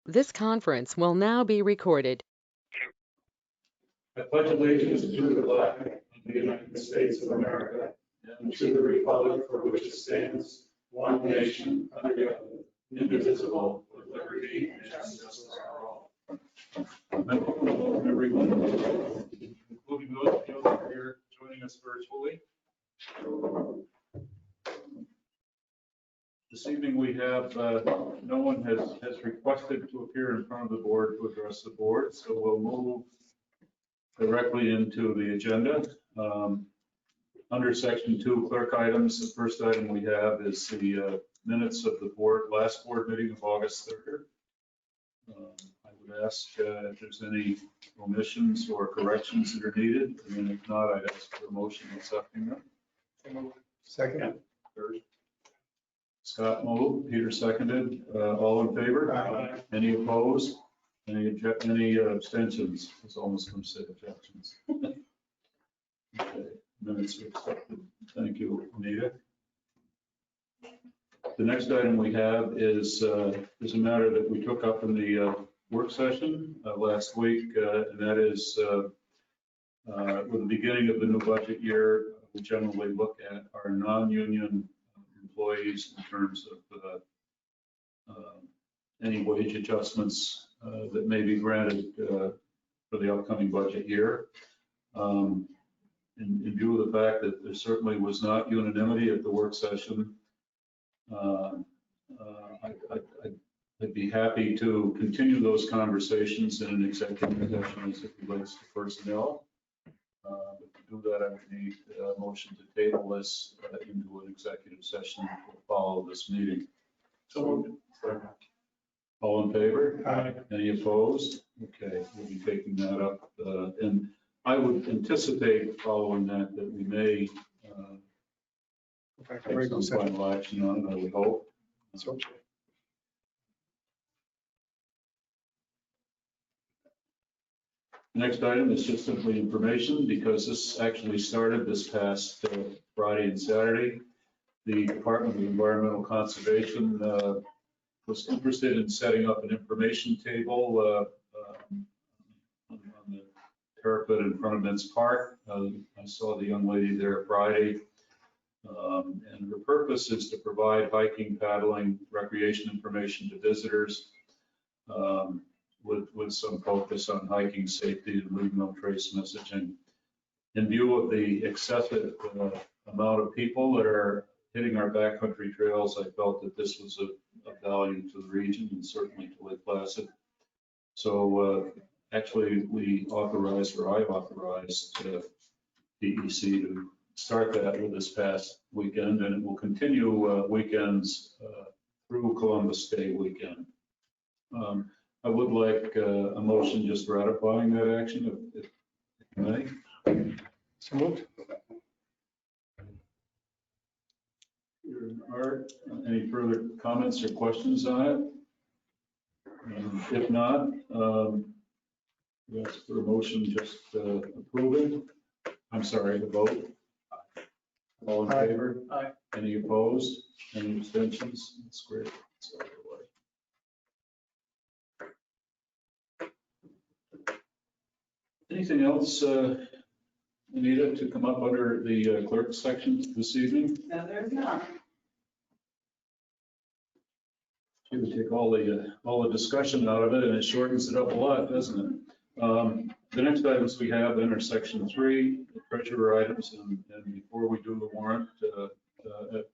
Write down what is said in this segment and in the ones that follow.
This conference will now be recorded. I pledge allegiance to the flag of the United States of America and to the republic for which it stands, one nation, under God, indivisible, with liberty and justice for all. Welcome, everyone, including those of you that are here joining us virtually. This evening we have, no one has requested to appear in front of the board to address the board, so we'll move directly into the agenda. Under section 2, clerk items, the first item we have is the minutes of the last board meeting of August 3rd. I would ask if there's any omissions or corrections that are needed, and if not, I'd ask for a motion accepting them. Second. Scott moved, Peter seconded. All in favor? Aye. Any opposed? Any abstentions? It's almost going to say objections. Okay, minutes are accepted. Thank you, Anita. The next item we have is a matter that we took up in the work session last week, and that is with the beginning of the new budget year, we generally look at our non-union employees in terms of any wage adjustments that may be granted for the upcoming budget year. In view of the fact that there certainly was not unanimity at the work session, I'd be happy to continue those conversations in an executive session as it relates to personnel. But to do that, I would need a motion to table this into an executive session to follow this meeting. So, all in favor? Aye. Any opposed? Okay, we'll be taking that up. And I would anticipate following that we may take some final action on it, I would hope. Next item is just simply information, because this actually started this past Friday and Saturday. The Department of Environmental Conservation was interested in setting up an information table on the parapet in front of Mintz Park. I saw the young lady there Friday. And her purpose is to provide hiking, paddling, recreation information to visitors with some focus on hiking safety and leave no trace messaging. In view of the excessive amount of people that are hitting our backcountry trails, I felt that this was of value to the region and certainly to Lake Placid. So actually I authorized DEC to start that with this past weekend, and it will continue weekends through Columbus Day weekend. I would like a motion just ratifying that action, if you may. So moved. Art, any further comments or questions on it? If not, yes, for a motion just approving. I'm sorry, the vote. All in favor? Aye. Any opposed? Any abstentions? That's great. That's out of the way. Anything else, Anita, to come up under the clerk section this evening? No, there's not. She would take all the discussion out of it, and it shortens it up a lot, doesn't it? The next items we have in are section 3, the treasurer items, and before we do the warrant,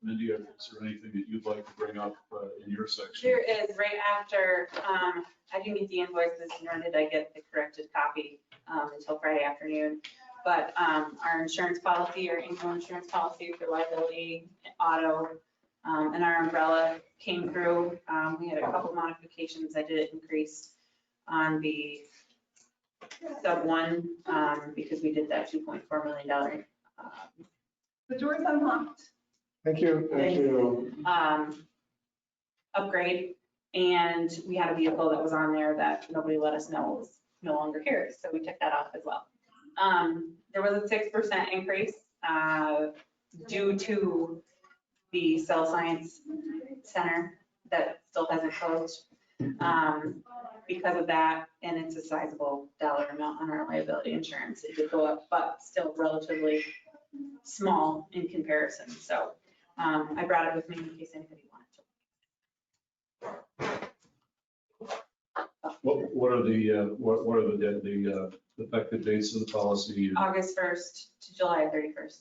Mindy, is there anything that you'd like to bring up in your section? There is, right after, I didn't get the invoices, nor did I get the corrected copy until Friday afternoon. But our insurance policy, our annual insurance policy for liability, auto, and our umbrella came through. We had a couple modifications. I did increase on the sub 1 because we did that $2.4 million. The door's unlocked. Thank you. Thank you. Upgrade, and we had a vehicle that was on there that nobody let us know was no longer here, so we took that off as well. There was a 6% increase due to the Cell Science Center that still hasn't closed. because of that, and it's a sizable dollar amount on our liability insurance. It did go up, but still relatively small in comparison. So I brought it with me in case anybody wanted to. What are the effective dates of the policy? August 1st to July 31st.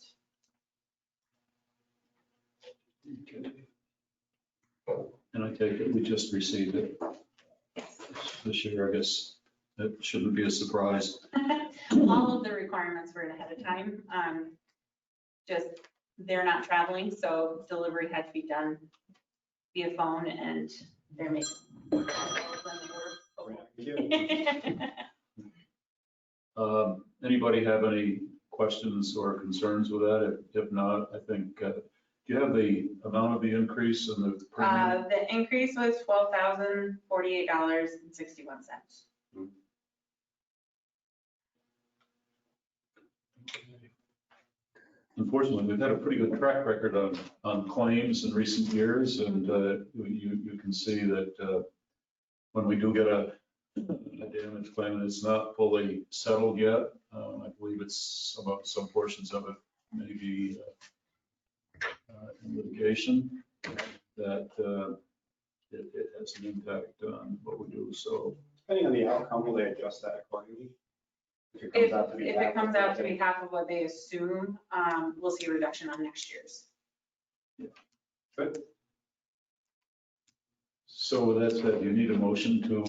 Okay. And I take it we just received it Yes. this year. I guess that shouldn't be a surprise. All of the requirements were in ahead of time. Just they're not traveling, so delivery had to be done via phone, and they're making. Anybody have any questions or concerns with that? If not, I think, do you have the amount of the increase in the premium? The increase was $12,048.61. Unfortunately, we've had a pretty good track record on claims in recent years, and you can see that when we do get a damage claim and it's not fully settled yet, I believe it's some portions of it may be in litigation, that it has an impact on what we do. So Depending on the outcome, will they adjust that accordingly? If it If comes out to be it half comes of out what to they- be half of what they assume, we'll see a reduction on next year's. Good. So with that said, you need a motion to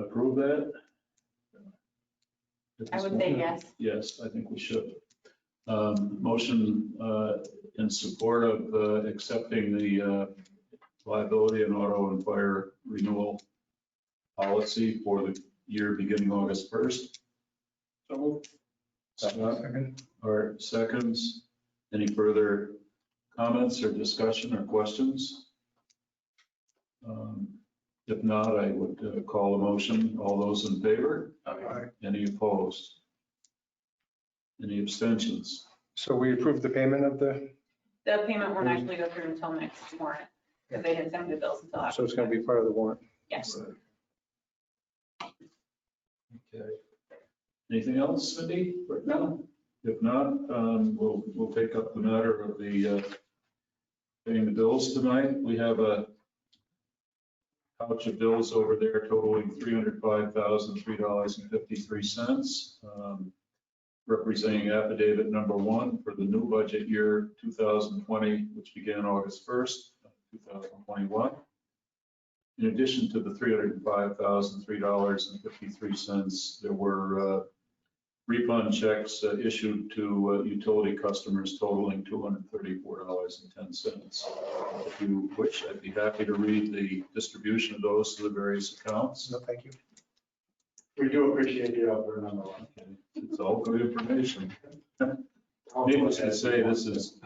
approve that? I would say yes. Yes, I think we should. Motion in support of accepting the liability and auto and fire renewal policy for the year beginning August 1st. So moved. Second. Or seconds. Any further comments or discussion or questions? If not, I would call a motion. All those in favor? Aye. Any opposed? Any abstentions? So we approved the payment of the, The payment won't actually go through until next warrant, because they didn't send me the bills until after. so it's going to be part of the warrant. Yes. Okay. Anything else, Cindy, right now? If not, we'll take up the matter of the paying the bills tonight. We have a pouch of bills over there totaling $305,003.53, representing affidavit number 1 for the new budget year 2020, which began August 1st, 2021. In addition to the $305,003.53, there were refund checks issued to utility customers totaling $234.10. If you wish, I'd be happy to read the distribution of those to the various accounts. No, thank you. We do appreciate you out there, number one. It's all good information. Needless to say, this is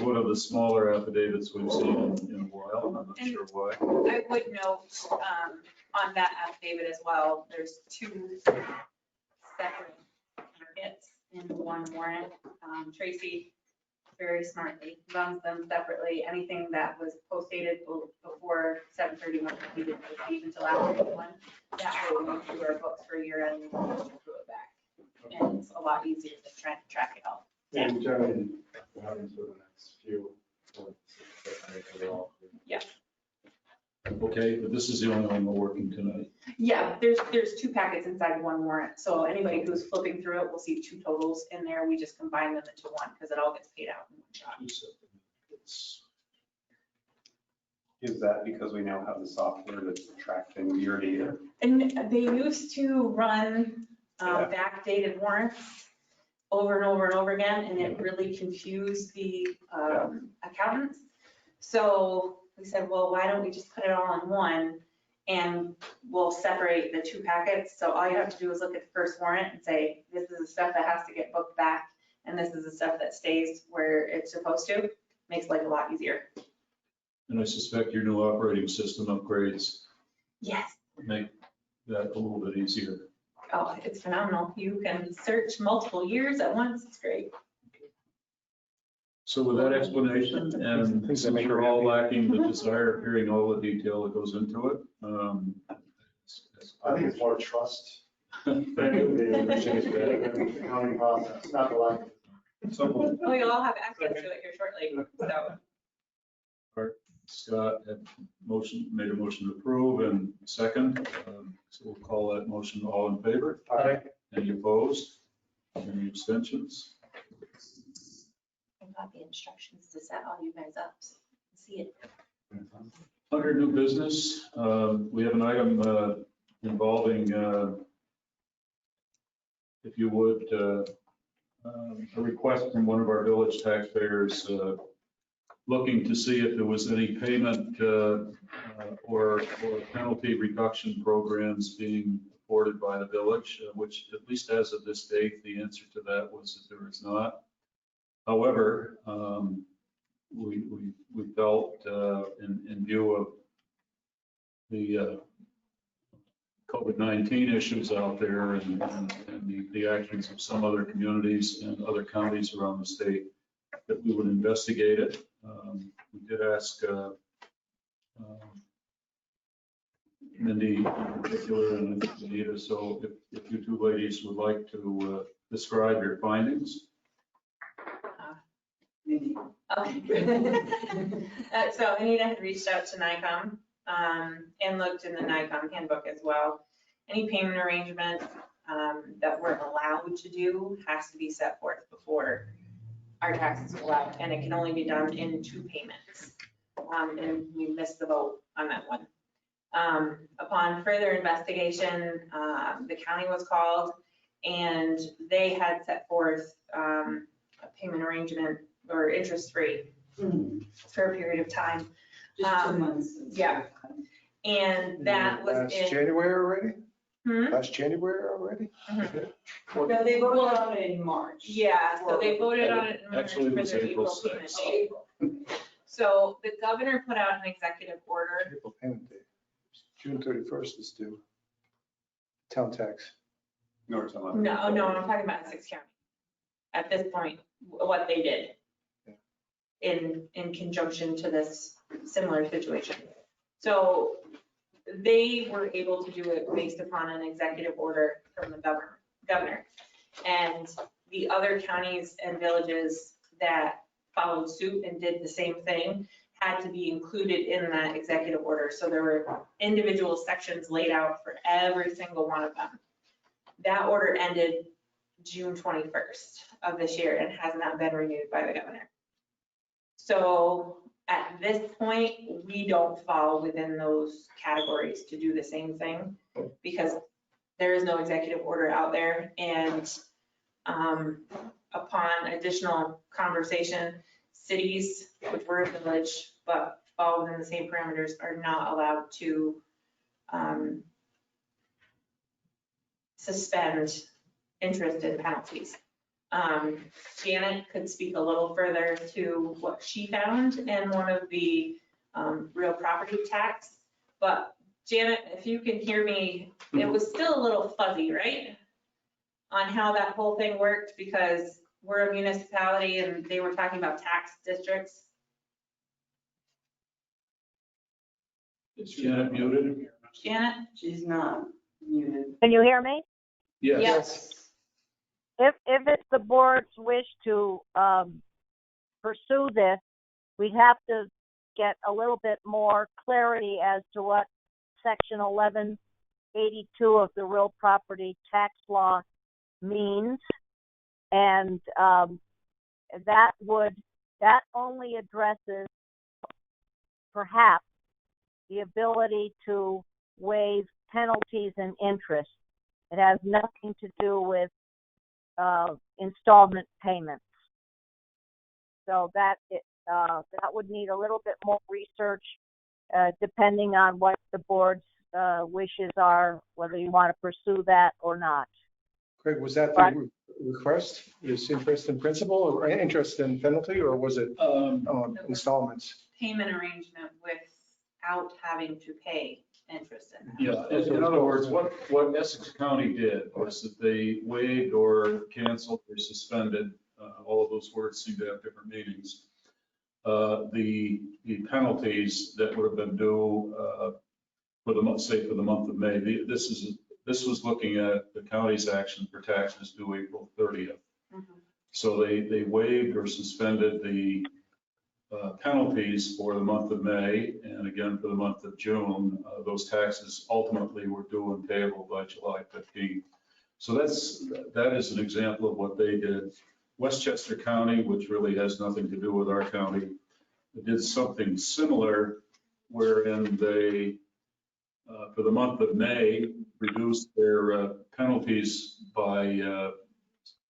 one of the smaller affidavits we've seen in a while, and I'm not sure why. I would note on that affidavit as well, there's 2 separate packets in one warrant. Tracy very smartly runs them separately. Anything that was post-dated before 7/31, we didn't receive until after the one. That way we went through our books for a year and we can throw it back. And it's a lot easier to track it all. And generally, happens for the next few. Yeah. Okay, but this is the only one we're working tonight. Yeah, there's 2 packets inside one warrant. So anybody who's flipping through it will see 2 totals in there. We just combine them into one because it all gets paid out in one shot. Is that because we now have the software to track things year to year? And they used to run backdated warrants over and over and over again, and it really confused the accountants. So we said, well, why don't we just put it all in one and we'll separate the 2 packets. So all you have to do is look at the first warrant and say, this is the stuff that has to get booked back, and this is the stuff that stays where it's supposed to. Makes life a lot easier. And I suspect your new operating system upgrades Yes. make that a little bit easier. Oh, it's phenomenal. You can search multiple years at once. It's great. So with that explanation, and since we're all lacking the desire of hearing all the detail that goes into it, as I think it's more trust. Thank than you. the accounting process, not the lack. So Well, you'll all have access to it here shortly, so. Scott had made a motion to approve and second. So we'll call that motion. All in favor? Aye. Any opposed? Any abstentions? I got the instructions to set all you guys up. See it. Under new business, we have an item involving, if you would, a request from one of our village taxpayers looking to see if there was any payment or penalty reduction programs being afforded by the village, which at least as of this date, the answer to that was that there is not. However, we felt in view of the COVID-19 issues out there and the actions of some other communities and other counties around the state, that we would investigate it. We did ask Mindy in particular and Anita, so if you two ladies would like to describe your findings. Okay. So Anita had reached out to NICOM and looked in the NICOM handbook as well. Any payment arrangement that we're allowed to do has to be set forth before our taxes go out, and it can only be done in 2 payments. And we missed the vote on that one. Upon further investigation, the county was called and they had set forth a payment arrangement or interest free for a period of time. Just 2 months. Yeah. And that was Last in. January already? Hmm? Last January already? Mhm. No, they voted on it in March. Yeah, so they voted on it in March Actually, it for was their April April payment 6th. date. So the governor put out an executive order. April payment date. June 31st is due. Town tax. No, it's not. No, I'm talking about Essex County. At this point, what they did in conjunction to this similar situation. So they were able to do it based upon an executive order from the governor. And the other counties and villages that followed suit and did the same thing had to be included in that executive order. So there were individual sections laid out for every single one of them. That order ended June 21st of this year and has not been renewed by the governor. So at this point, we don't fall within those categories to do the same thing because there is no executive order out there. And upon additional conversation, cities, which we're a village, but fall within the same parameters, are not allowed to suspend interest and penalties. Janet could speak a little further to what she found in one of the real property tax. But Janet, if you can hear me, it was still a little fuzzy, right? On how that whole thing worked, because we're a municipality and they were talking about tax districts. Is Janet muted? Janet? She's not muted. Can you hear me? Yes. If it's the board's wish to pursue this, we'd have to get a little bit more clarity as to what section 1182 of the real property tax law means. And that only addresses perhaps the ability to waive penalties and interest. It has nothing to do with installment payments. So that would need a little bit more research, depending on what the board's wishes are, whether you want to pursue that or not. Craig, was that the request? Is interest in principal or interest in penalty, or was it installments? Payment arrangement without having to pay interest in that. Yeah, in other words, what Essex County did was that they waived or canceled or suspended, all of those words seem to have different meanings, the penalties that would have been due for the month, say for the month of May. This was looking at the county's action for taxes due April 30th. So they waived or suspended the penalties for the month of May, and again for the month of June. Those taxes ultimately were due and payable by July 15th. So that is an example of what they did. Westchester County, which really has nothing to do with our county, did something similar, wherein they, for the month of May, reduced their penalties by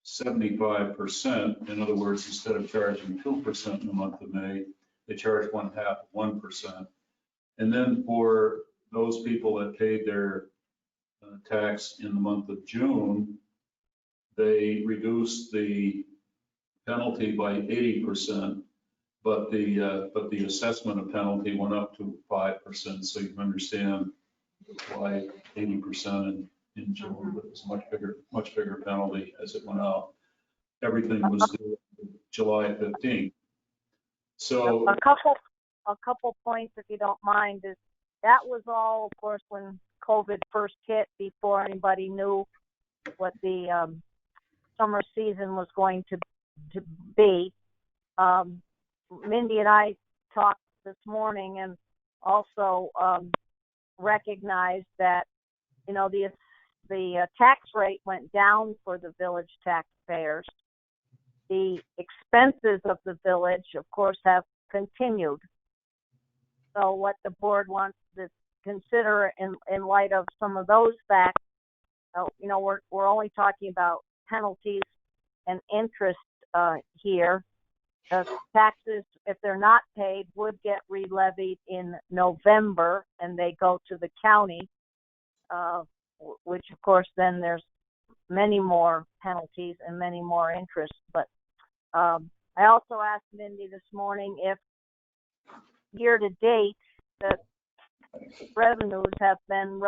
75%. In other words, instead of charging 2% in the month of May, they charged 1/2, 1%. And then for those people that paid their tax in the month of June, they reduced the penalty by 80%, but the assessment of penalty went up to 5%. So you can understand why 80% in June, but it was a much bigger penalty as it went out. Everything was due July 15th. So A couple points, if you don't mind, is that was all, of course, when COVID first hit, before anybody knew what the summer season was going to be. Mindy and I talked this morning and also recognized that, you know, the tax rate went down for the village taxpayers. The expenses of the village, of course, have continued. So what the board wants to consider in light of some of those facts, you know, we're only talking about penalties and interest here. Taxes, if they're not paid, would get re-levied in November, and they go to the county, which of course then there's many more penalties and many more interest. But I also asked Mindy this morning if year to date the revenues have been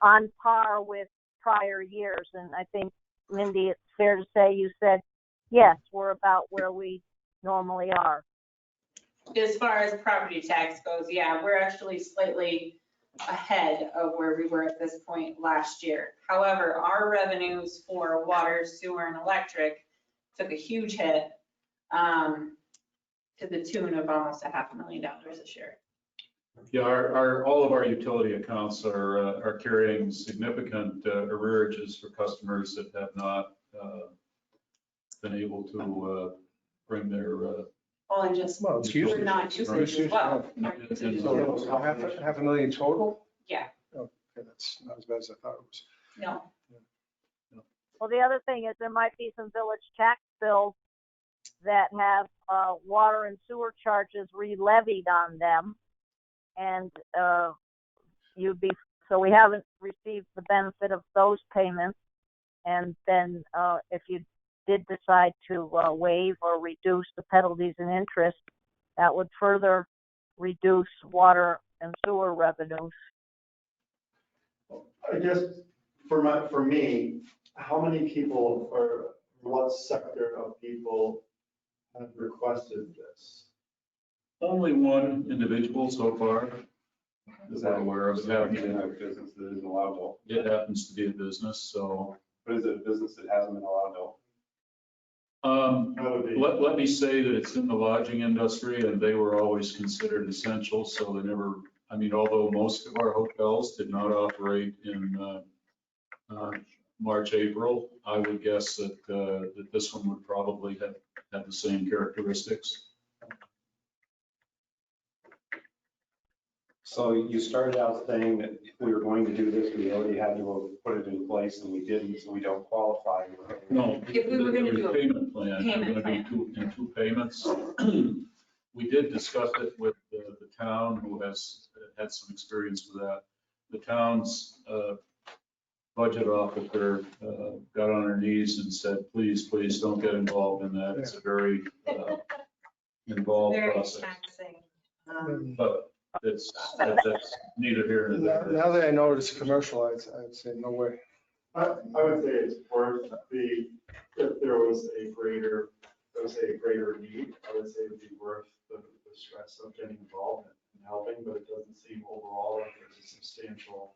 on par with prior years, and I think, Mindy, it's fair to say you said yes, we're about where we normally are. As far as property tax goes, yeah, we're actually slightly ahead of where we were at this point last year. However, our revenues for water, sewer, and electric took a huge hit to the tune of almost $500,000 this year. yeah, all of our utility accounts are carrying significant arrearages for customers that have not been able to bring their. Well, and just, Well, it's we're usually. not using it as well. So half a million total? Yeah. Okay, that's not as bad as I thought it was. No. Well, the other thing is there might be some village tax bills that have water and sewer charges re-levied on them, and so we haven't received the benefit of those payments. And then if you did decide to waive or reduce the penalties and interest, that would further reduce water and sewer revenues. I guess for me, how many people or what sector of people have requested this? Only one individual so far that we're aware of. Does that mean a business that isn't allowed to? It happens to be a business, so. But is it a business that hasn't been allowed to? Let me say that it's in the lodging industry, and they were always considered essential, so they never, I mean, although most of our hotels did not operate in March, April, I would guess that this one would probably have the same characteristics. So you started out saying that if we were going to do this, we already had to put it in place, and we didn't, so we don't qualify. No. If we were gonna do a repayment plan, we're payment gonna do two payments. We did discuss it with the town, who has had some experience with that. The town's budget officer got on her knees and said, please don't get involved in that. It's a very involved Very process. taxing. But that's neither here nor there. Now that I know it's commercial, I'd say no way. I would say it's worth if there was a greater need, I would say it'd be worth the stress of getting involved and helping, but it doesn't seem overall like there's a substantial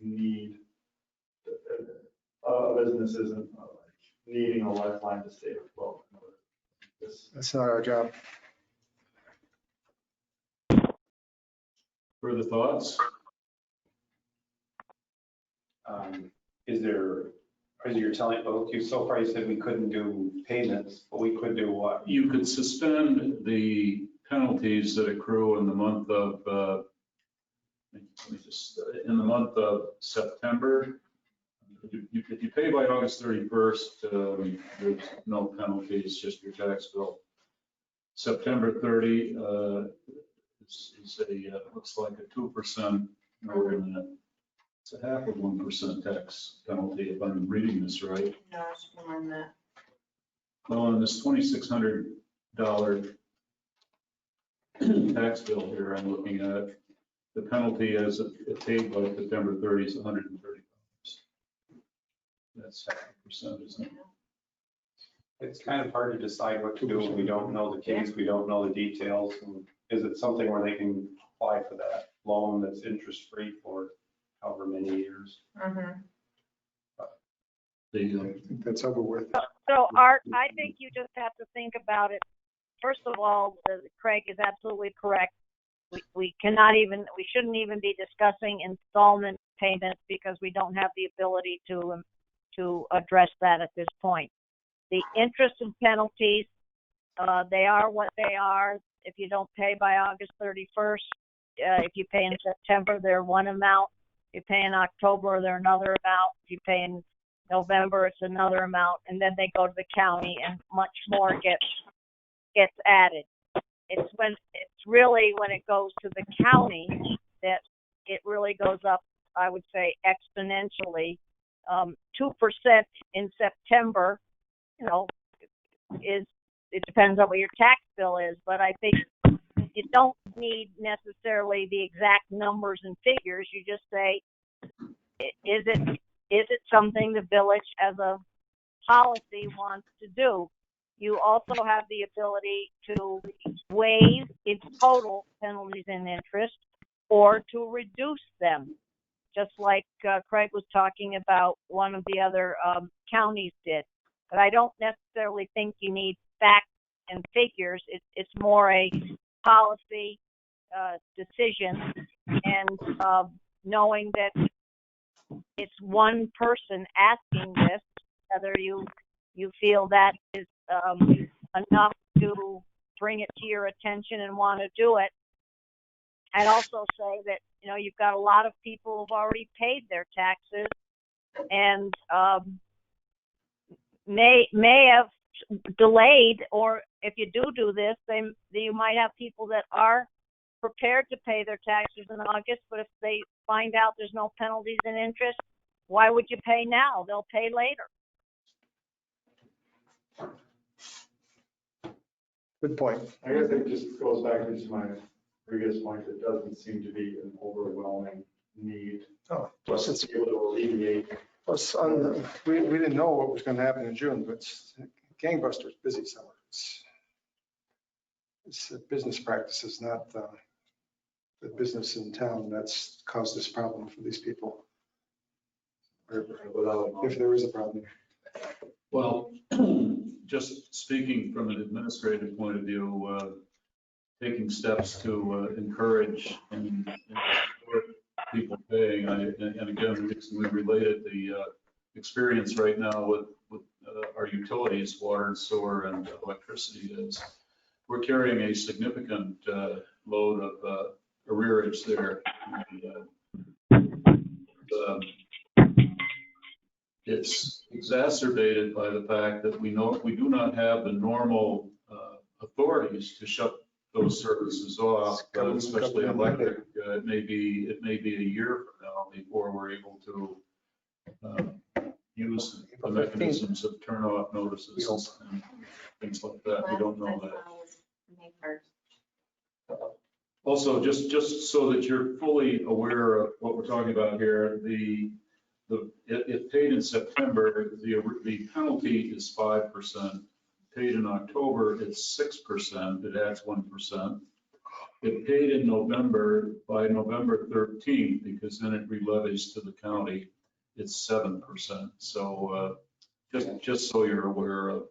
need. A business isn't needing a lifeline to stay afloat. That's not our job. Further thoughts? Is there, as you're telling, okay, so far you said we couldn't do payments, but we could do what? You could suspend the penalties that accrue in the month of, in the month of September. If you pay by August 31st, there's no penalties, just your tax bill. September 30 looks like a 2%, no, wait a minute. It's a half of 1% tax penalty if I'm reading this right. No, it's more than that. Well, on this $2,600 tax bill here I'm looking at, the penalty as it paid by September 30 is $130. That's half a percent, isn't it? It's kind of hard to decide what to do when we don't know the case, we don't know the details. And is it something where they can apply for that loan that's interest-free for however many years? That's over with. So Art, I think you just have to think about it. First of all, Craig is absolutely correct. We shouldn't even be discussing installment payments because we don't have the ability to address that at this point. The interest and penalties, they are what they are. If you don't pay by August 31st, if you pay in September, they're one amount. If you pay in October, they're another amount. If you pay in November, it's another amount. And then they go to the county and much more gets added. It's really when it goes to the county that it really goes up, I would say, exponentially. 2% in September, it depends on what your tax bill is, but I think you don't need necessarily the exact numbers and figures. You just say, is it something the village as a policy wants to do? You also have the ability to waive in total penalties and interest or to reduce them, just like Craig was talking about one of the other counties did. But I don't necessarily think you need facts and figures. It's more a policy decision, and knowing that it's one person asking this, whether you feel that is enough to bring it to your attention and want to do it. I'd also say that, you've got a lot of people who've already paid their taxes and may have delayed, or if you do this, then you might have people that are prepared to pay their taxes in August, but if they find out there's no penalties and interest, why would you pay now? They'll pay later. Good point. I guess it just goes back to my previous point. It doesn't seem to be an overwhelming need. Oh, plus Just to be able to alleviate. plus we didn't know what was going to happen in June, but gangbusters busy summer. It's business practices, not the business in town that's caused this problem for these people. If there is a problem. Well, just speaking from an administrative point of view, taking steps to encourage and support people paying. And again, we related the experience right now with our utilities, water and sewer and electricity is we're carrying a significant load of arrearage there. It's exacerbated by the fact that we do not have the normal authorities to shut those services off, especially electric. It may be a year from now before we're able to use the mechanisms of turn off notices and things like that. We don't know that. Also, just so that you're fully aware of what we're talking about here, if paid in September, the penalty is 5%. Paid in October, it's 6%. It adds 1%. it paid in November, by November 13th, because then it re-levies to the county, it's 7%. So just so you're aware of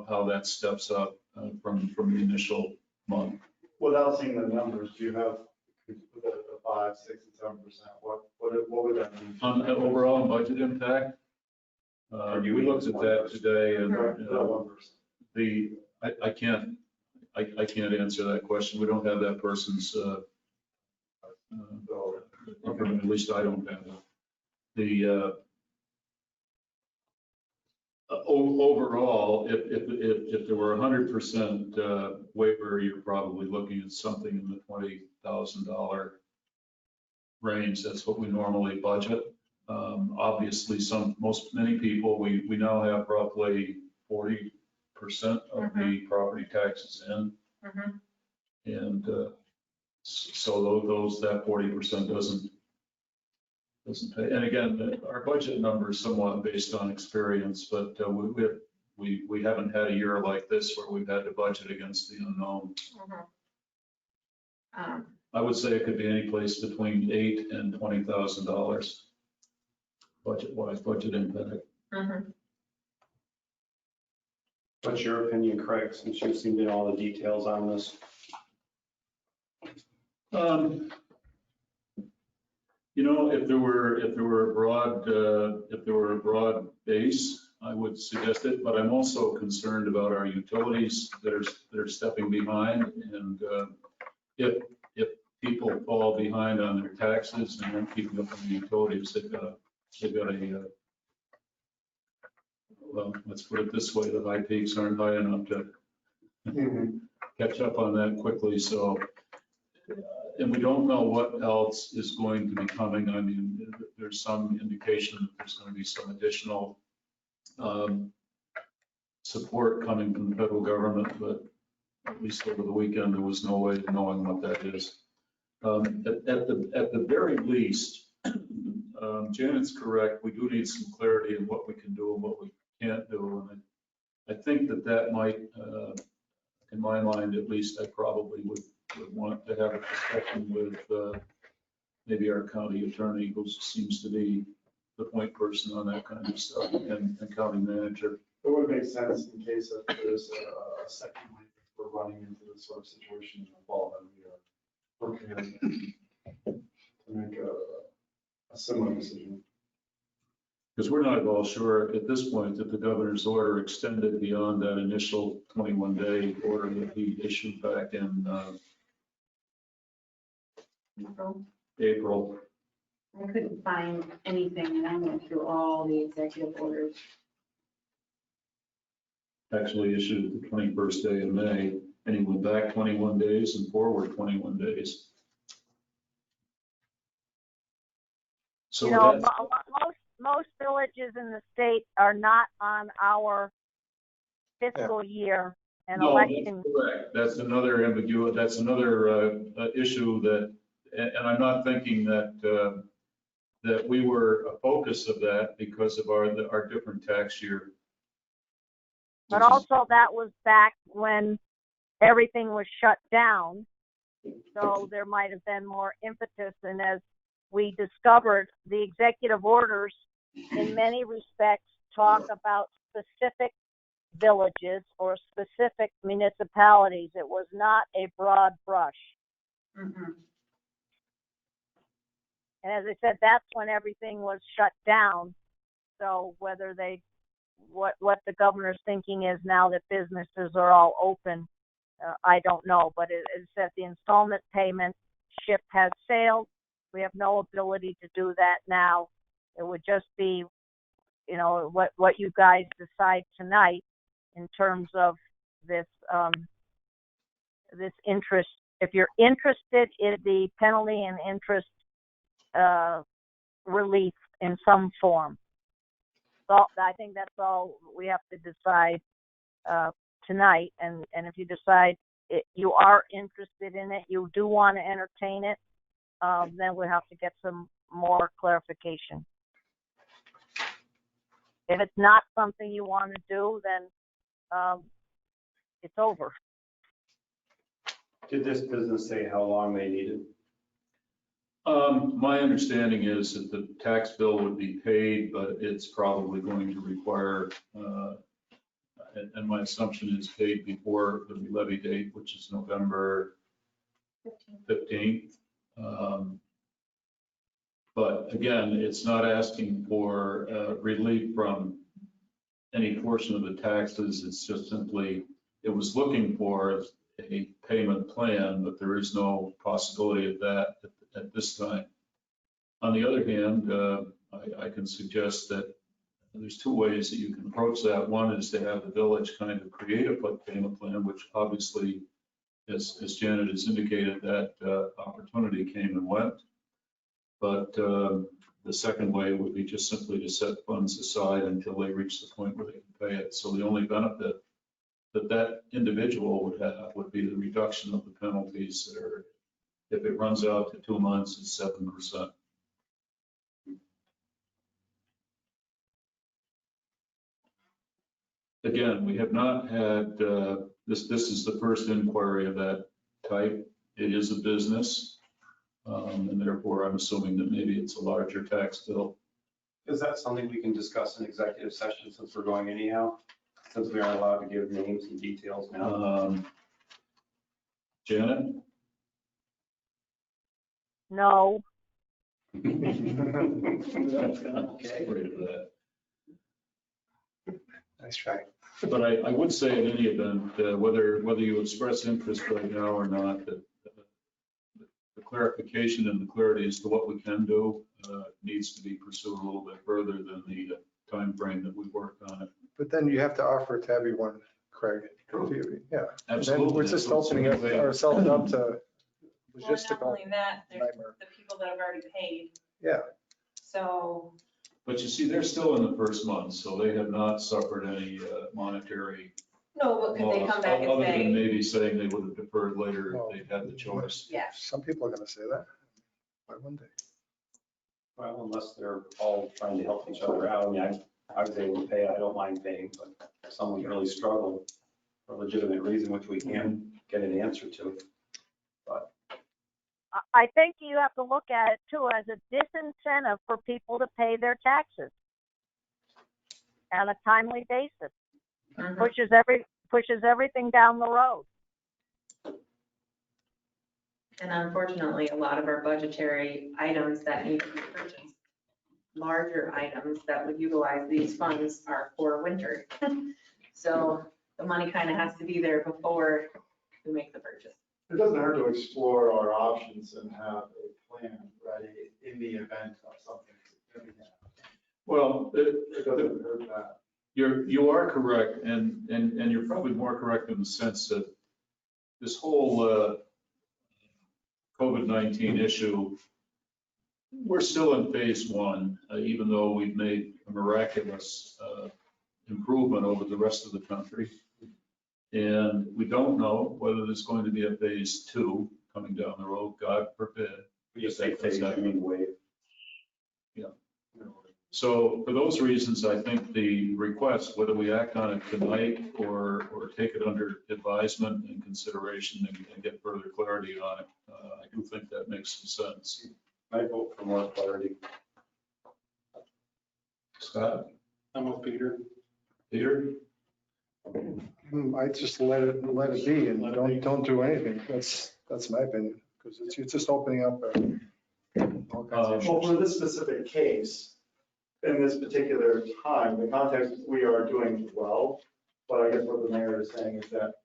how that steps up from the initial month. Without seeing the numbers, do you have the 5, 6, and 7%? What would that mean? On the overall budget impact, we looked at that today, and That 1%. I can't answer that question. We don't have that person's, at least I don't have it. The overall, if there were 100% waiver, you're probably looking at something in the $20,000 range. That's what we normally budget. Obviously, many people, we now have roughly 40% of the property taxes in. And so that 40% doesn't pay. And again, our budget number is somewhat based on experience, but we haven't had a year like this where we've had to budget against the unknown. I would say it could be any place between $8,000 and $20,000 budget-wise, budget impact. What's your opinion, Craig, since you've seen all the details on this? You know, if there were a broad base, I would suggest it, but I'm also concerned about our utilities that are stepping behind. And if people fall behind on their taxes and aren't keeping up on the utilities, they've got well, let's put it this way, the high peaks aren't high enough to catch up on that quickly. So, and we don't know what else is going to be coming. I mean, there's some indication that there's going to be some additional support coming from the federal government, but at least over the weekend, there was no way of knowing what that is. At the very least, Janet's correct. We do need some clarity in what we can do and what we can't do. And I think that might, in my mind at least, I probably would want to have a discussion with maybe our county attorney, who seems to be the point person on that kind of stuff, and county manager. It would make sense in case if there's a second wave, if we're running into this sort of situation in the fall, then we are prepared to make a similar decision. Because we're not at all sure at this point that the governor's order extended beyond that initial 21-day order that he issued back in April. I couldn't find anything, and I went through all the executive orders. Actually issued the 21st day of May, and he went back 21 days and forward 21 days. So You know, most villages in the state are not on our fiscal year and no, election. that's correct. That's another ambiguity. That's another issue that, and I'm not thinking that that we were a focus of that because of our different tax year. But also that was back when everything was shut down. So there might have been more impetus. And as we discovered, the executive orders in many respects talk about specific villages or specific municipalities. It was not a broad brush. Mm-hmm. And as I said, that's when everything was shut down. So whether what the governor's thinking is now that businesses are all open, I don't know. But it said the installment payment ship has sailed. We have no ability to do that now. It would just be, you know, what you guys decide tonight in terms of this this interest. If you're interested in the penalty and interest relief in some form. So I think that's all we have to decide tonight. And if you decide you are interested in it, you do want to entertain it, then we'll have to get some more clarification. If it's not something you want to do, then it's over. Did this business say how long they needed? My understanding is that the tax bill would be paid, but it's probably going to require, and my assumption is paid before the levy date, which is November 15th. But again, it's not asking for relief from any portion of the taxes. It's just simply, it was looking for a payment plan, but there is no possibility of that at this time. On the other hand, I can suggest that there's two ways that you can approach that. One is to have the village kind of create a payment plan, which obviously, as Janet has indicated, that opportunity came and went. But the second way would be just simply to set funds aside until they reach the point where they can pay it. So the only benefit that individual would have would be the reduction of the penalties that are, if it runs out to 2 months, it's 7%. Again, we have not had, this is the first inquiry of that type. It is a business, and therefore I'm assuming that maybe it's a larger tax bill. Is that something we can discuss in executive session since we're going anyhow? Since we aren't allowed to give names and details now? Janet? No. Okay. Afraid of that. Nice try. But I would say in any event, whether you express interest right now or not, that the clarification and the clarity as to what we can do needs to be pursued a little bit further than the time frame that we worked on it. But then you have to offer it to everyone, Craig. Yeah. Absolutely. Then we're just opening ourselves up to Well, not logistical only that, there's nightmare. the people that have already paid. Yeah. So, But you see, they're still in the first month, so they have not suffered any monetary no, but could they loss, come back and other than say, maybe saying they would have deferred later Well, if they'd had the choice. yeah, Some people are going to say that. Why wouldn't they? Well, unless they're all trying to help each other out. I mean, I was able to pay, I don't mind paying, but if someone really struggled for a legitimate reason, which we can get an answer to. But I think you have to look at it too as a disincentive for people to pay their taxes on a timely basis. Mhm. Pushes everything down the road. And unfortunately, a lot of our budgetary items that need to be purchased, larger items that would utilize these funds are for winter. So the money kind of has to be there before we make the purchase. It doesn't hurt to explore our options and have a plan ready in the event of something significant. Well, It doesn't hurt that. you are correct, and you're probably more correct in the sense that this whole COVID-19 issue, we're still in phase one, even though we've made a miraculous improvement over the rest of the country. And we don't know whether there's going to be a phase two coming down the road, God forbid. we just say phase, I mean wave. So for those reasons, I think the request, whether we act on it tonight or take it under advisement and consideration and get further clarity on it, I do think that makes some sense. I vote for more clarity. Scott? I'm with Peter. Peter? I just let it be and don't do anything. That's my opinion, because it's just opening up all kinds of Well, issues. for this specific case, in this particular time, the context, we are doing well. But I guess what the mayor is saying is that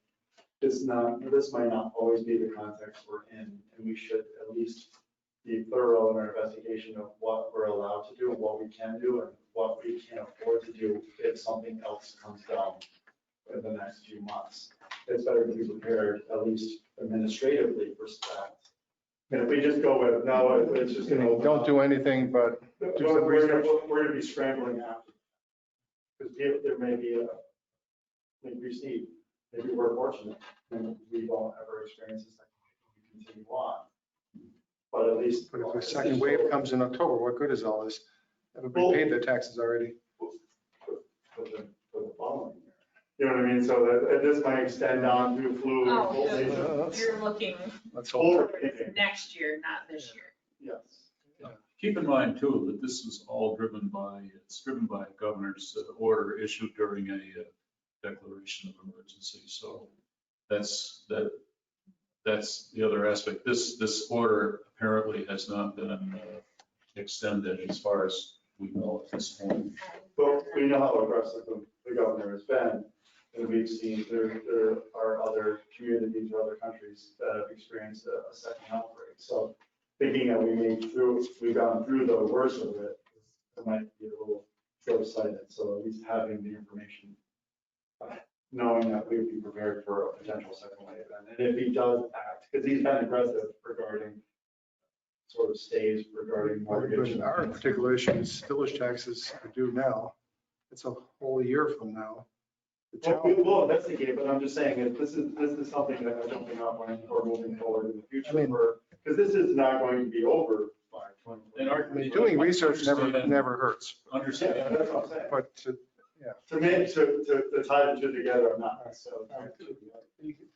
this might not always be the context we're in. And we should at least be thorough in our investigation of what we're allowed to do, what we can do, and what we can afford to do if something else comes down in the next few months. It's better to be prepared, at least administratively, for that. And if we just go with, no, it's just going to. Don't do anything but do some We're research. going to be scrambling after. Because there may be maybe we see, maybe we're fortunate and we don't ever experience this, we continue on. But at least. But if the second wave comes in October, what good is all this? Everybody paid their taxes already. For the following year. You know what I mean? So that this might extend on through flu. Oh, cold so season. you're looking Let's hope. Forward towards thinking. next year, not this year. Yes. Keep in mind too, that this is all driven by a governor's order issued during a declaration of emergency. So that's the other aspect. This order apparently has not been extended as far as we know at this point. But we know how aggressive the governor has been. And we've seen there are other communities or other countries that have experienced a second outbreak. So thinking that we've gone through the worst of it, it might be a little short-sighted. So at least having the information, knowing that we'd be prepared for a potential second wave. And if he does act, because he's been aggressive regarding sort of stays regarding mortgage. But our particular issue is village taxes are due now. It's a whole year from now. The Well, we town- will investigate, but I'm just saying that this is something that I don't think outlined for moving forward in the future. I mean- Because this is not going to be over by And our- 2020. I mean, doing research never hurts. Yeah, Understand. that's what I'm saying. But To tie the two together, I'm not, so.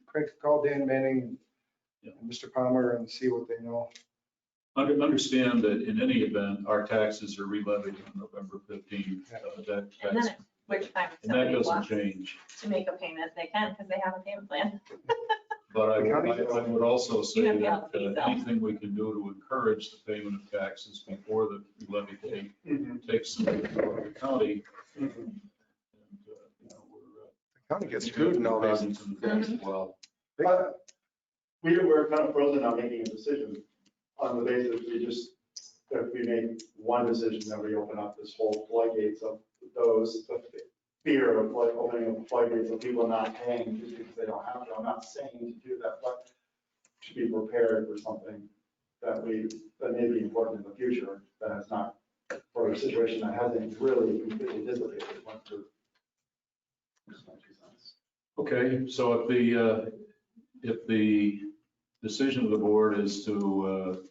Craig, call Dan Manning Yeah. and Mr. Palmer and see what they know. Understand that in any event, our taxes are re-levied on November 15th. And then That's- at which time if And that somebody doesn't wants change. to make a payment, they can because they have a payment plan. But I would also say You have to that have these out. anything we can do to encourage the payment of taxes before the levy date takes some for the county. And, you know, The county gets screwed in all these. presence in the past as well. But we're kind of frozen on making a decision on the basis if we make one decision, then we open up this whole floodgates of the fear of like opening up floodgates of people not paying just because they don't have to. I'm not saying to do that, but to be prepared for something that may be important in the future, that is not for a situation that hasn't really completely dissipated. Went through. Just my 2 cents. Okay, so if the decision of the board is to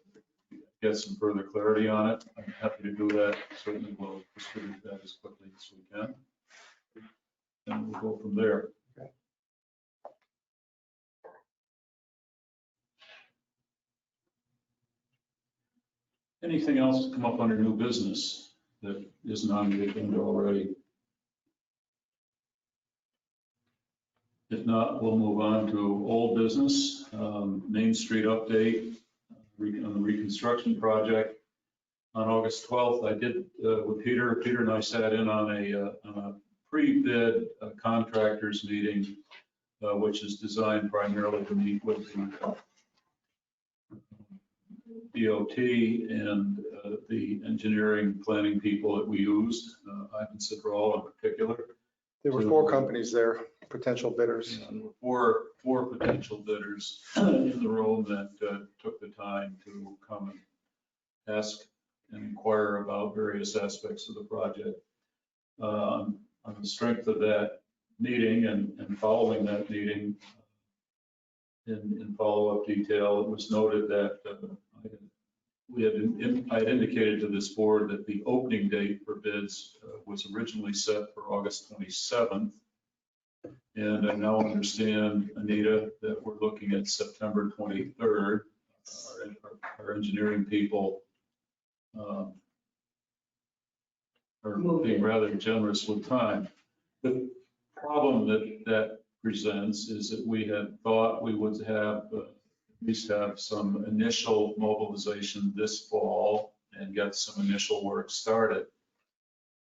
get some further clarity on it, I'm happy to do that. Certainly we'll distribute that as quickly as we can. And we'll go from there. Okay. Anything else to come up under new business that isn't on the agenda already? If not, we'll move on to old business, Main Street update on the reconstruction project. On August 12th, I did with Peter and I sat in on a pre-bid contractors meeting, which is designed primarily to meet with the DOT and the engineering planning people that we used, Ivan Sidral in particular. There were 4 companies there, potential bidders. There were four potential bidders in the room that took the time to come and ask and inquire about various aspects of the project. On the strength of that meeting and following that meeting, in follow-up detail, it was noted that I had indicated to this board that the opening date for bids was originally set for August 27th. And I now understand, Anita, that we're looking at September 23rd. Our engineering people are being rather generous with time. The problem that presents is that we had thought we would have at least have some initial mobilization this fall and get some initial work started,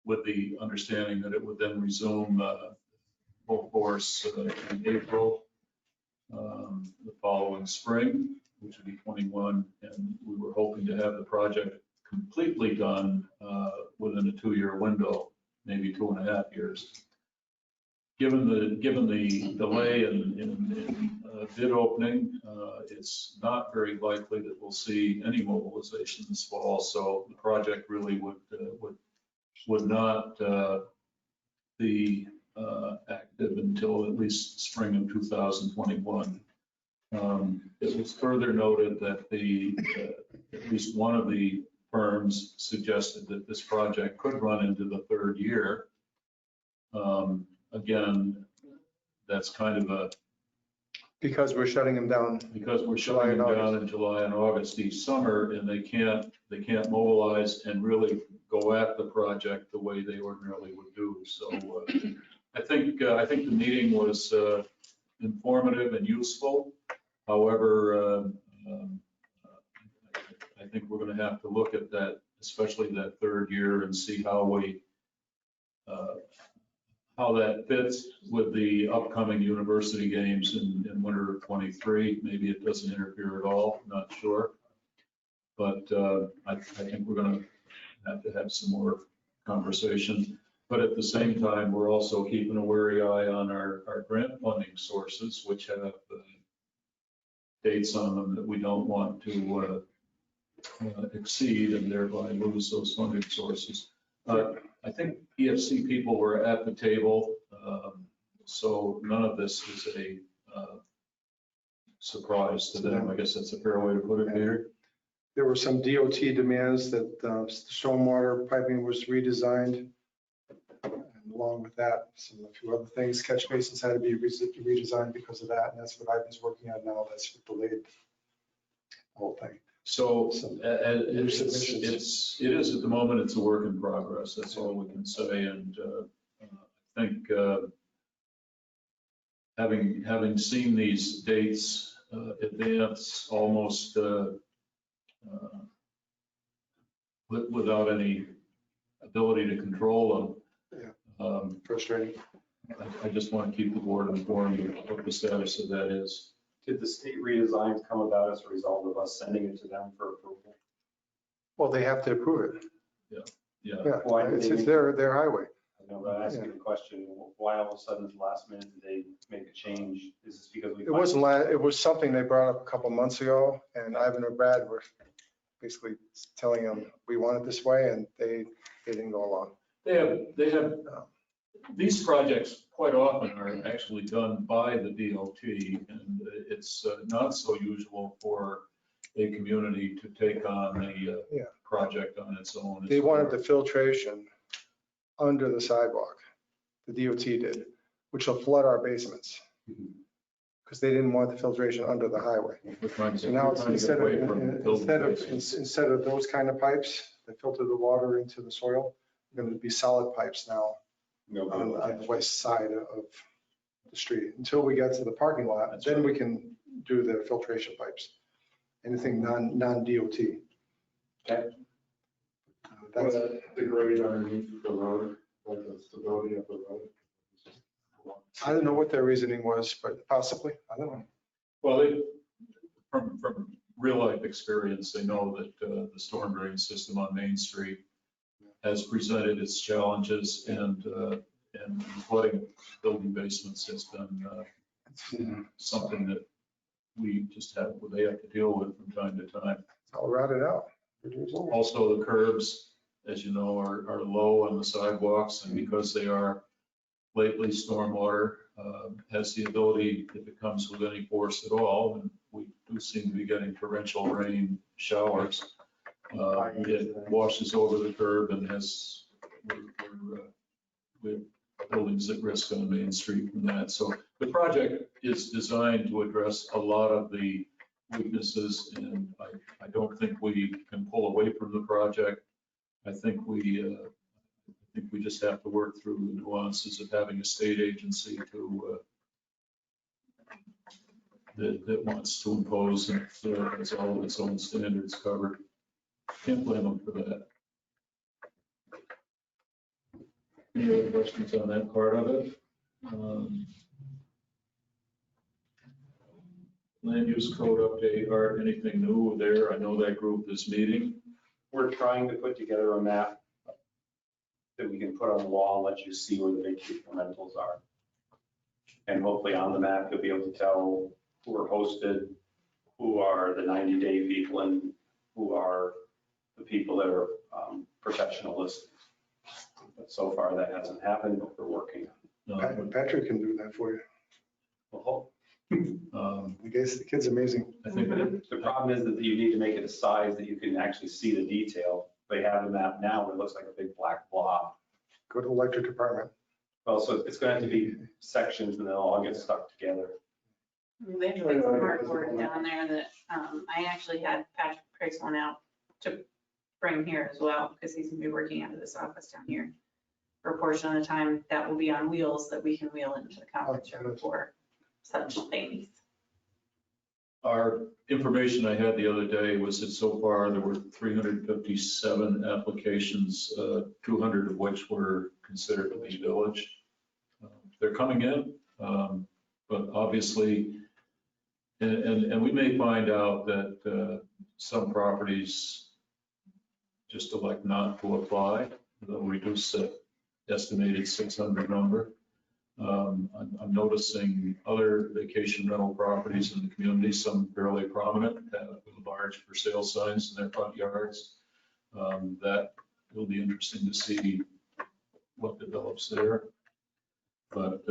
with the understanding that it would then resume full force in April, the following spring, which would be 21, and we were hoping to have the project completely done within a 2-year window, maybe 2.5 years. Given the delay in bid opening, it's not very likely that we'll see any mobilization this fall. So the project really would not be active until at least spring of 2021. It was further noted that at least one of the firms suggested that this project could run into the 3rd year. Again, that's kind of a, Because we're shutting them down. because we're July shutting and them down August. in July and August each summer, and they can't mobilize and really go at the project the way they ordinarily would do. So I think the meeting was informative and useful. However, I think we're going to have to look at that, especially that third year, and see how that fits with the upcoming university games in winter of '23. Maybe it doesn't interfere at all, not sure. But I think we're going to have some more conversation. But at the same time, we're also keeping a wary eye on our grant funding sources, which have dates on them that we don't want to exceed and thereby lose those funding sources. I think EFC people were at the table, so none of this is a surprise to them. I guess that's a fair way to put it, Peter. There were some DOT demands that stormwater piping was redesigned. And along with that, a few other things, catch basins had to be redesigned because of that. And that's what Ivan's working on now. That's delayed the whole thing. So Some it is at the moment, it's a work in progress. That's all we can say. And I think having seen these dates advance almost without any ability to control them. Frustrating. I just want to keep the board informed of what the status of that is. Did the state redesigns come about as a result of us sending it to them for approval? Well, they have to approve it. Yeah. Yeah, Why did it's they- their highway. I know, but I'm asking the question, why all of a sudden at the last minute did they make a change? Is this because we? It wasn't, it was something they brought up a couple months ago, and Ivan or Brad were basically telling them, we want it this way, and they didn't go along. They have, these projects quite often are actually done by the DOT, and it's not so usual for a community to take on a project on its own. They wanted the filtration under the sidewalk, the DOT did, which will flood our basements. Because they didn't want the filtration under the highway. So now it's instead of those kind of pipes that filter the water into the soil, going to be solid pipes now on the west side of the street. Until we get to the parking lot, then we can do the filtration pipes. Anything non-DOT. Okay. That's The grade underneath the road, like the stability of the road. I don't know what their reasoning was, but possibly, I don't know. Well, from real life experience, they know that the storm drain system on Main Street has presented its challenges, and flooding building basements has been something that they have to deal with from time to time. I'll route it out. Also, the curbs, as you know, are low on the sidewalks, and because they are lately stormwater, has the ability, if it comes with any force at all, and we do seem to be getting torrential rain showers, it washes over the curb and we have buildings at risk on Main Street from that. So the project is designed to address a lot of the weaknesses, and I don't think we can pull away from the project. I think we just have to work through the nuances of having a state agency that wants to impose and has all of its own standards covered. Can't blame them for that. Any other questions on that part of it? Land use code update, Art, anything new there? I know that group is meeting. We're trying to put together a map that we can put on the wall and let you see where the vacation rentals are. And hopefully on the map, you'll be able to tell who are hosted, who are the 90-day people, and who are the people that are professional listings. But so far that hasn't happened, but we're working. Patrick can do that for you. I guess the kid's amazing. I think The problem is that you need to make it a size that you can actually see the detail. They have a map now, it looks like a big black blob. Go to the electric department. Well, so it's going to have to be sections and they'll all get stuck together. They have like some hardboard down there that, I actually had Patrick price one out to bring here as well, because he's gonna be working out of this office down here for a portion of the time. That will be on wheels that we can wheel into the conference room for such things. Our information I had the other day was that so far there were 357 applications, 200 of which were considered to be village. They're coming in, but obviously, and we may find out that some properties just elect not to apply. They'll reduce the estimated 600 number. I'm noticing other vacation rental properties in the community, some fairly prominent, have large for sale signs in their front yards. That will be interesting to see what develops there. But,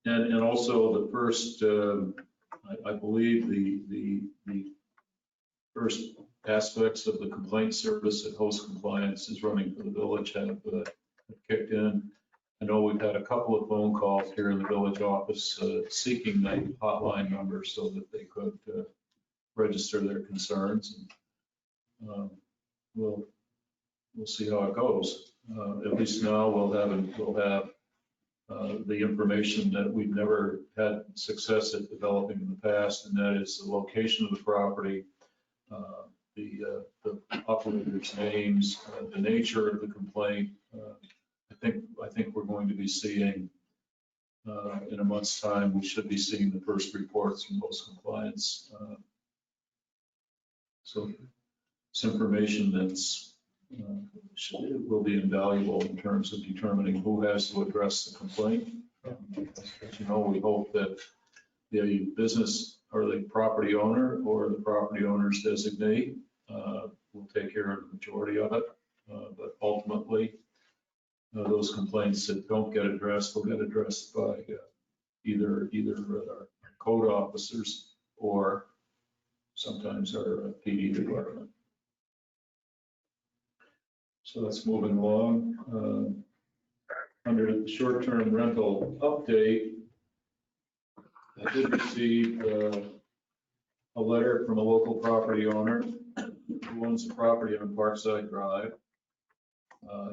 and also the first, I believe the first aspects of the complaint service that host compliance is running for the village have kicked in. I know we've had a couple of phone calls here in the village office seeking the hotline number so that they could register their concerns. And, we'll see how it goes. At least now we'll have the information that we've never had success at developing in the past, and that is the location of the property, the operators' names, the nature of the complaint. I think we're going to be seeing, in a month's time, we should be seeing the first reports from host compliance. So it's information that's will be invaluable in terms of determining who has to address the complaint. As you know, we hope that the business or the property owner or the property owner's designee will take care of the majority of it. But ultimately, those complaints that don't get addressed will get addressed by either our code officers or sometimes our PD department. So that's moving along. Under the short-term rental update, I did receive a letter from a local property owner who owns a property on Parkside Drive,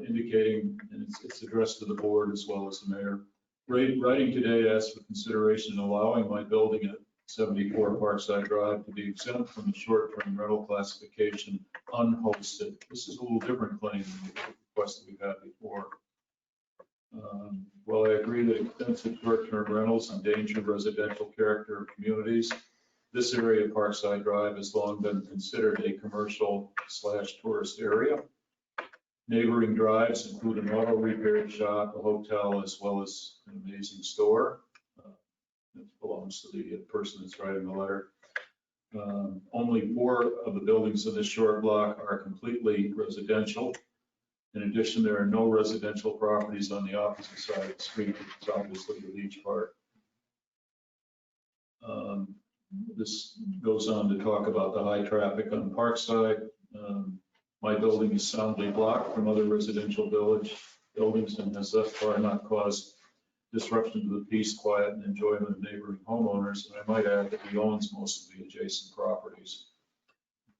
indicating, and it's addressed to the board as well as the mayor. Writing today asks for consideration in allowing my building at 74 Parkside Drive to be exempt from the short-term rental classification unhosted. This is a little different claim than the request that we've had before. While I agree that extensive short-term rentals endanger residential character of communities, this area of Parkside Drive has long been considered a commercial/tourist area. Neighboring drives include an auto repair shop, a hotel, as well as an amazing store. It belongs to the person that's writing the letter. Only 4 of the buildings in this short block are completely residential. In addition, there are no residential properties on the opposite side of the street, which is obviously the beach part. This goes on to talk about the high traffic on Parkside. My building is soundly blocked from other residential buildings and has thus far not caused disruption to the peace, quiet, and enjoyment of neighboring homeowners. And I might add that he owns most of the adjacent properties.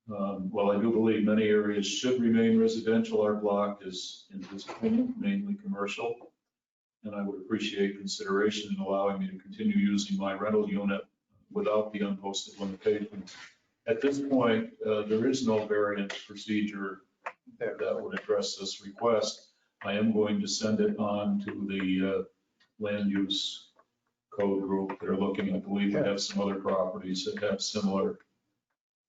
While I do believe many areas should remain residential, our block is, in his opinion, mainly commercial. And I would appreciate consideration in allowing me to continue using my rental unit without the unhosted limitations. At this point, there is no variance procedure that would address this request. I am going to send it on to the land use code group. They're looking, I believe, they have some other properties that have similar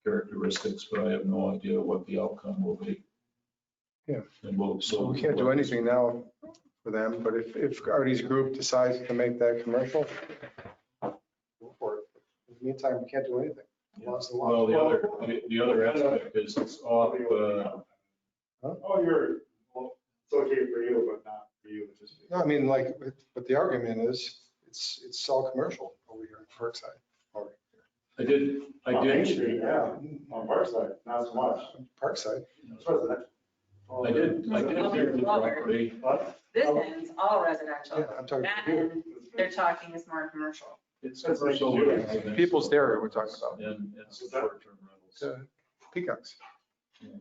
characteristics, but I have no idea what the outcome will be. Yeah. And So we can't do anything now for them, but if Artie's group decides to make that commercial, go for it. In the meantime, we can't do anything. Well, the other aspect is it's off. Oh, well, it's okay for you, but not for you. It's just. No, I mean, like, but the argument is, it's all commercial over here on Parkside. Over I did. On Main Street, yeah, on Parkside, not so much. Parkside. It's residential. I did hear the property. This end's all residential. Yeah, I'm talking That here. end, they're talking is more commercial. It's commercial use. People's dairy we're talking about. And some short-term rentals. Peacocks.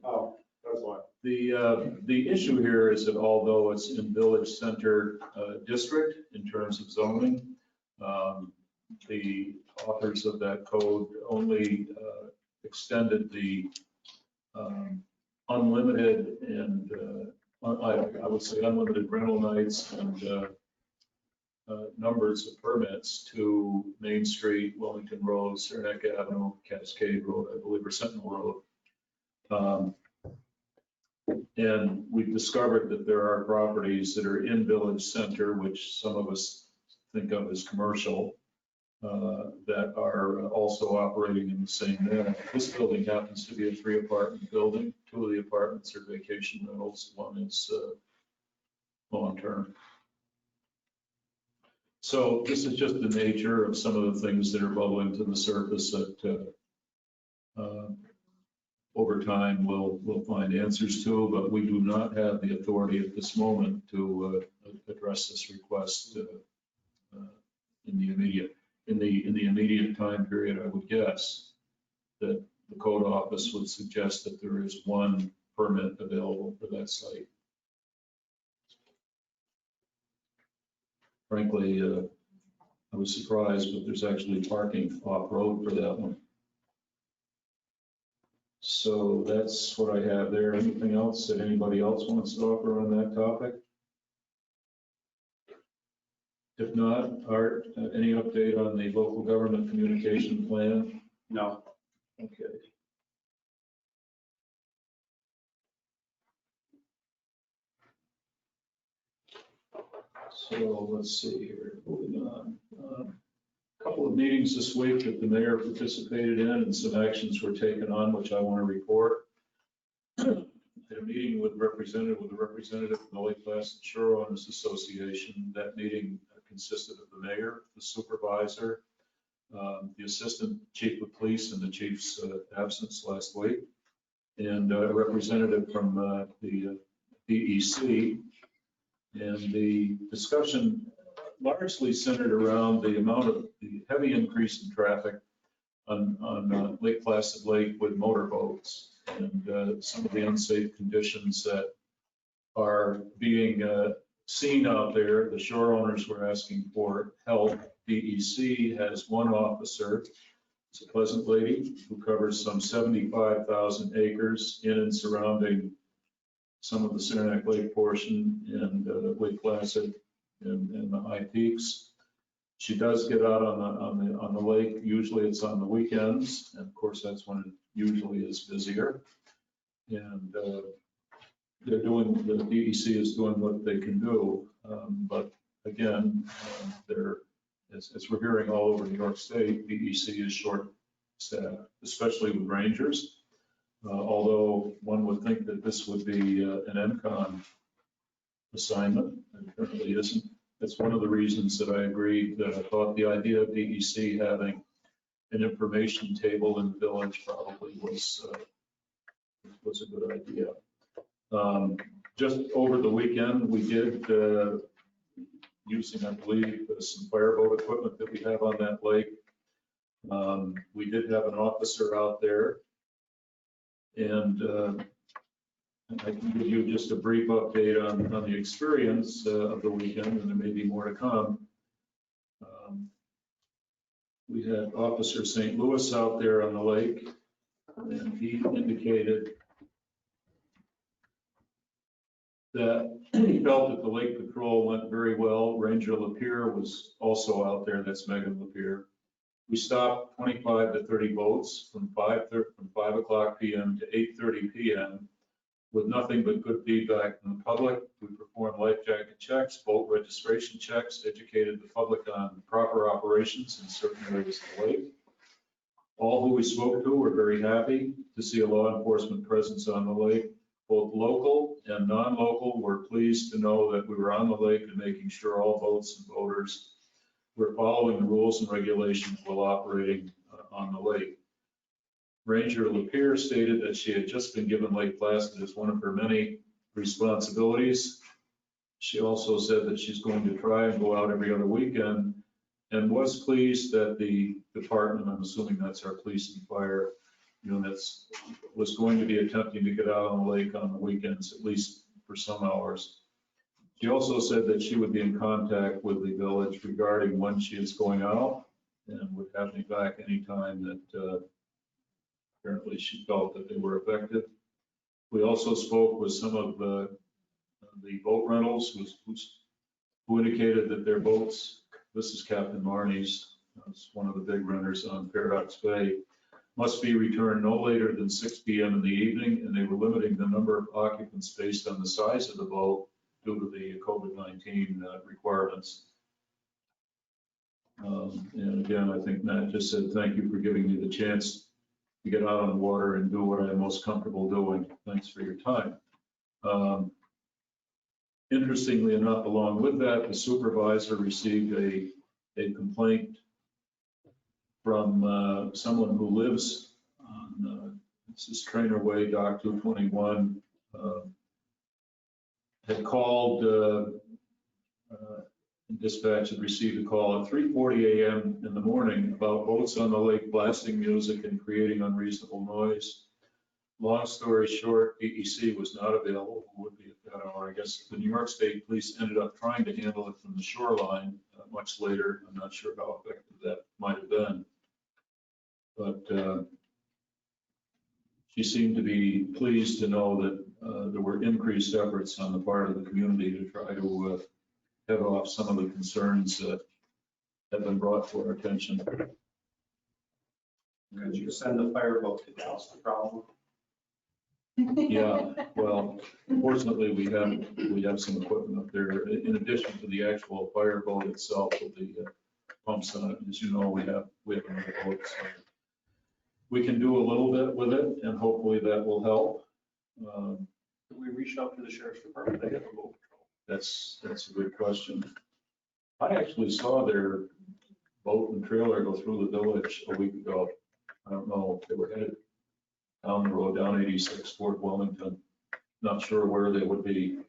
Oh, that's why. The issue here is that although it's in village center district in terms of zoning, the authors of that code only extended the unlimited and I would say unlimited rental nights and numbers of permits to Main Street, Wellington Road, Saranac Avenue, Cascade Road, I believe, or Sentinel Road. And we've discovered that there are properties that are in village center, which some of us think of as commercial, that are also operating in the same manner. This building happens to be a 3-apartment building. 2 of the apartments are vacation rentals, 1 is long-term. So this is just the nature of some of the things that are bubbling to the surface that over time we'll find answers to, but we do not have the authority at this moment to address this request in the immediate time period. I would guess that the code office would suggest that there is 1 permit available for that site. Frankly, I was surprised, but there's actually parking off-road for that one. So that's what I have there. Anything else that anybody else wants to offer on that topic? If not, Art, any update on the local government communication plan? No. Okay. So let's see here, moving on. A couple of meetings this week that the mayor participated in and some actions were taken on, which I want to report. I had a meeting with a representative of the Lake Placid Shore Owners Association. That meeting consisted of the mayor, the supervisor, the assistant chief of police in the chief's absence last week, and a representative from the DEC. And the discussion largely centered around the amount of the heavy increase in traffic on Lake Placid Lake with motorboats and some of the unsafe conditions that are being seen out there. The shore owners were asking for help. DEC has 1 officer. It's a pleasant lady who covers some 75,000 acres in and surrounding some of the Saranac Lake portion and Lake Placid and the high peaks. She does get out on the lake. Usually it's on the weekends, and of course that's when it usually is busier. And the DEC is doing what they can do, but again, as we're hearing all over New York State, DEC is short-staffed, especially with rangers. Although one would think that this would be an MCON assignment, and it currently isn't. That's one of the reasons that I agreed that I thought the idea of DEC having an information table in the village probably was a good idea. Just over the weekend, we did, using, I believe, some fireboat equipment that we have on that lake. We did have an officer out there. And I can give you just a brief update on the experience of the weekend, and there may be more to come. We had Officer St. Louis out there on the lake, and he indicated that he felt that the lake patrol went very well. Ranger Lapierre was also out there. That's Megan Lapierre. We stopped 25 to 30 boats from 5 o'clock p.m. to 8:30 p.m. with nothing but good feedback from the public. We performed life jacket checks, boat registration checks, educated the public on proper operations in certain areas of the lake. All who we spoke to were very happy to see a law enforcement presence on the lake. Both local and non-local were pleased to know that we were on the lake and making sure all boats and boaters were following the rules and regulations while operating on the lake. Ranger Lapierre stated that she had just been given Lake Placid as one of her many responsibilities. She also said that she's going to try and go out every other weekend, and was pleased that the department, I'm assuming that's our police and fire units, was going to be attempting to get out on the lake on the weekends, at least for some hours. She also said that she would be in contact with the village regarding when she is going out, and would have me back anytime that apparently she felt that they were effective. We also spoke with some of the boat rentals who indicated that their boats, this is Captain Marnie's, it's one of the big renters on Paradox Bay, must be returned no later than 6 p.m. in the evening, and they were limiting the number of occupants based on the size of the boat due to the COVID-19 requirements. And again, I think Matt just said, thank you for giving me the chance to get out on the water and do what I'm most comfortable doing. Thanks for your time. Interestingly enough, along with that, the supervisor received a complaint from someone who lives on, this is Trainer Way, Dock 221, had called, dispatch had received a call at 3:40 a.m. in the morning about boats on the lake blasting music and creating unreasonable noise. Long story short, DEC was not available, who would be at that hour. I guess the New York State Police ended up trying to handle it from the shoreline much later. I'm not sure how effective that might have been. But she seemed to be pleased to know that there were increased efforts on the part of the community to try to head off some of the concerns that have been brought to our attention. Could you send a fireboat to douse the problem? Yeah, well, fortunately, we have some equipment up there. In addition to the actual fireboat itself with the pumps on it, as you know, we have another boat. So we can do a little bit with it, and hopefully that will help. We reached out to the sheriff's department, they have a boat patrol. That's a good question. I actually saw their boat and trailer go through the village a week ago. I don't know if they were headed down the road, down 86 Fort Wellington. Not sure where they would be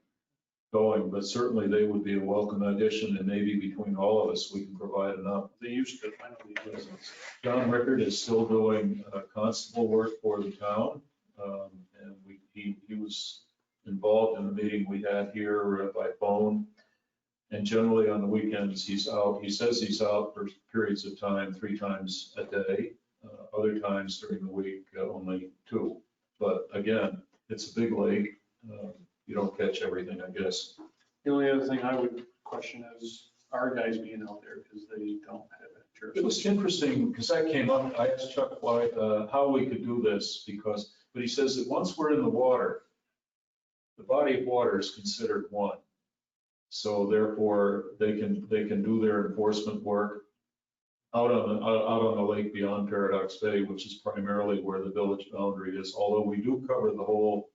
going, but certainly they would be a welcome addition, and maybe between all of us, we can provide enough. They used to, I know the business. John Rickard is still doing constable work for the town, and he was involved in the meeting we had here by phone. And generally on the weekends, he's out. He says he's out for periods of time, 3 times a day. Other times during the week, only 2. But again, it's a big lake. You don't catch everything, I guess. The only other thing I would question is our guys being out there because they don't have a It was jurisdiction. interesting because that came up. I asked Chuck why, how we could do this but he says that once we're in the water, the body of water is considered one. So therefore, they can do their enforcement work out on the lake beyond Paradox Bay, which is primarily where the village boundary is. Although we do cover the whole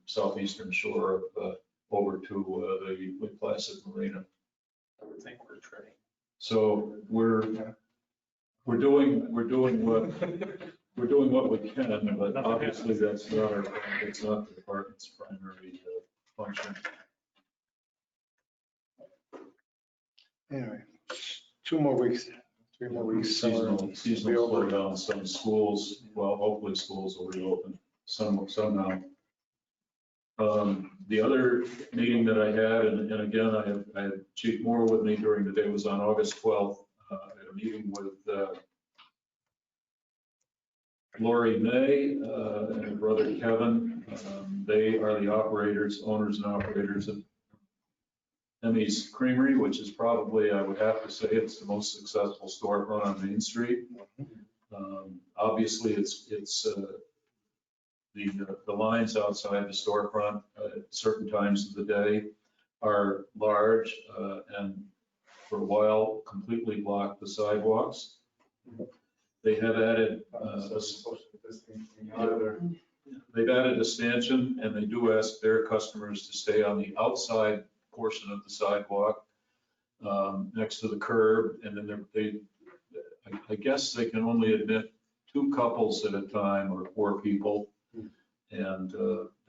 southeastern shore of over to the Placid Marina. I would think we're treading. So we're doing what we can, but obviously that's not it's not the department's primary function. Anyway, 2 more weeks, 3 more weeks. Seasonal slowdown, some schools, well, hopefully schools will reopen somehow. The other meeting that I had, and again, I had Chief Moore with me during the day, was on August 12th. I had a meeting with Lori May and her brother Kevin. They are the owners and operators of Emmy's Creamery, which is probably, I would have to say, it's the most successful storefront on Main Street. Obviously, it's the lines outside the storefront at certain times of the day are large and for a while completely block the sidewalks. They have added they've added a stanchion, and they do ask their customers to stay on the outside portion of the sidewalk next to the curb, and then I guess they can only admit 2 couples at a time or 4 people, and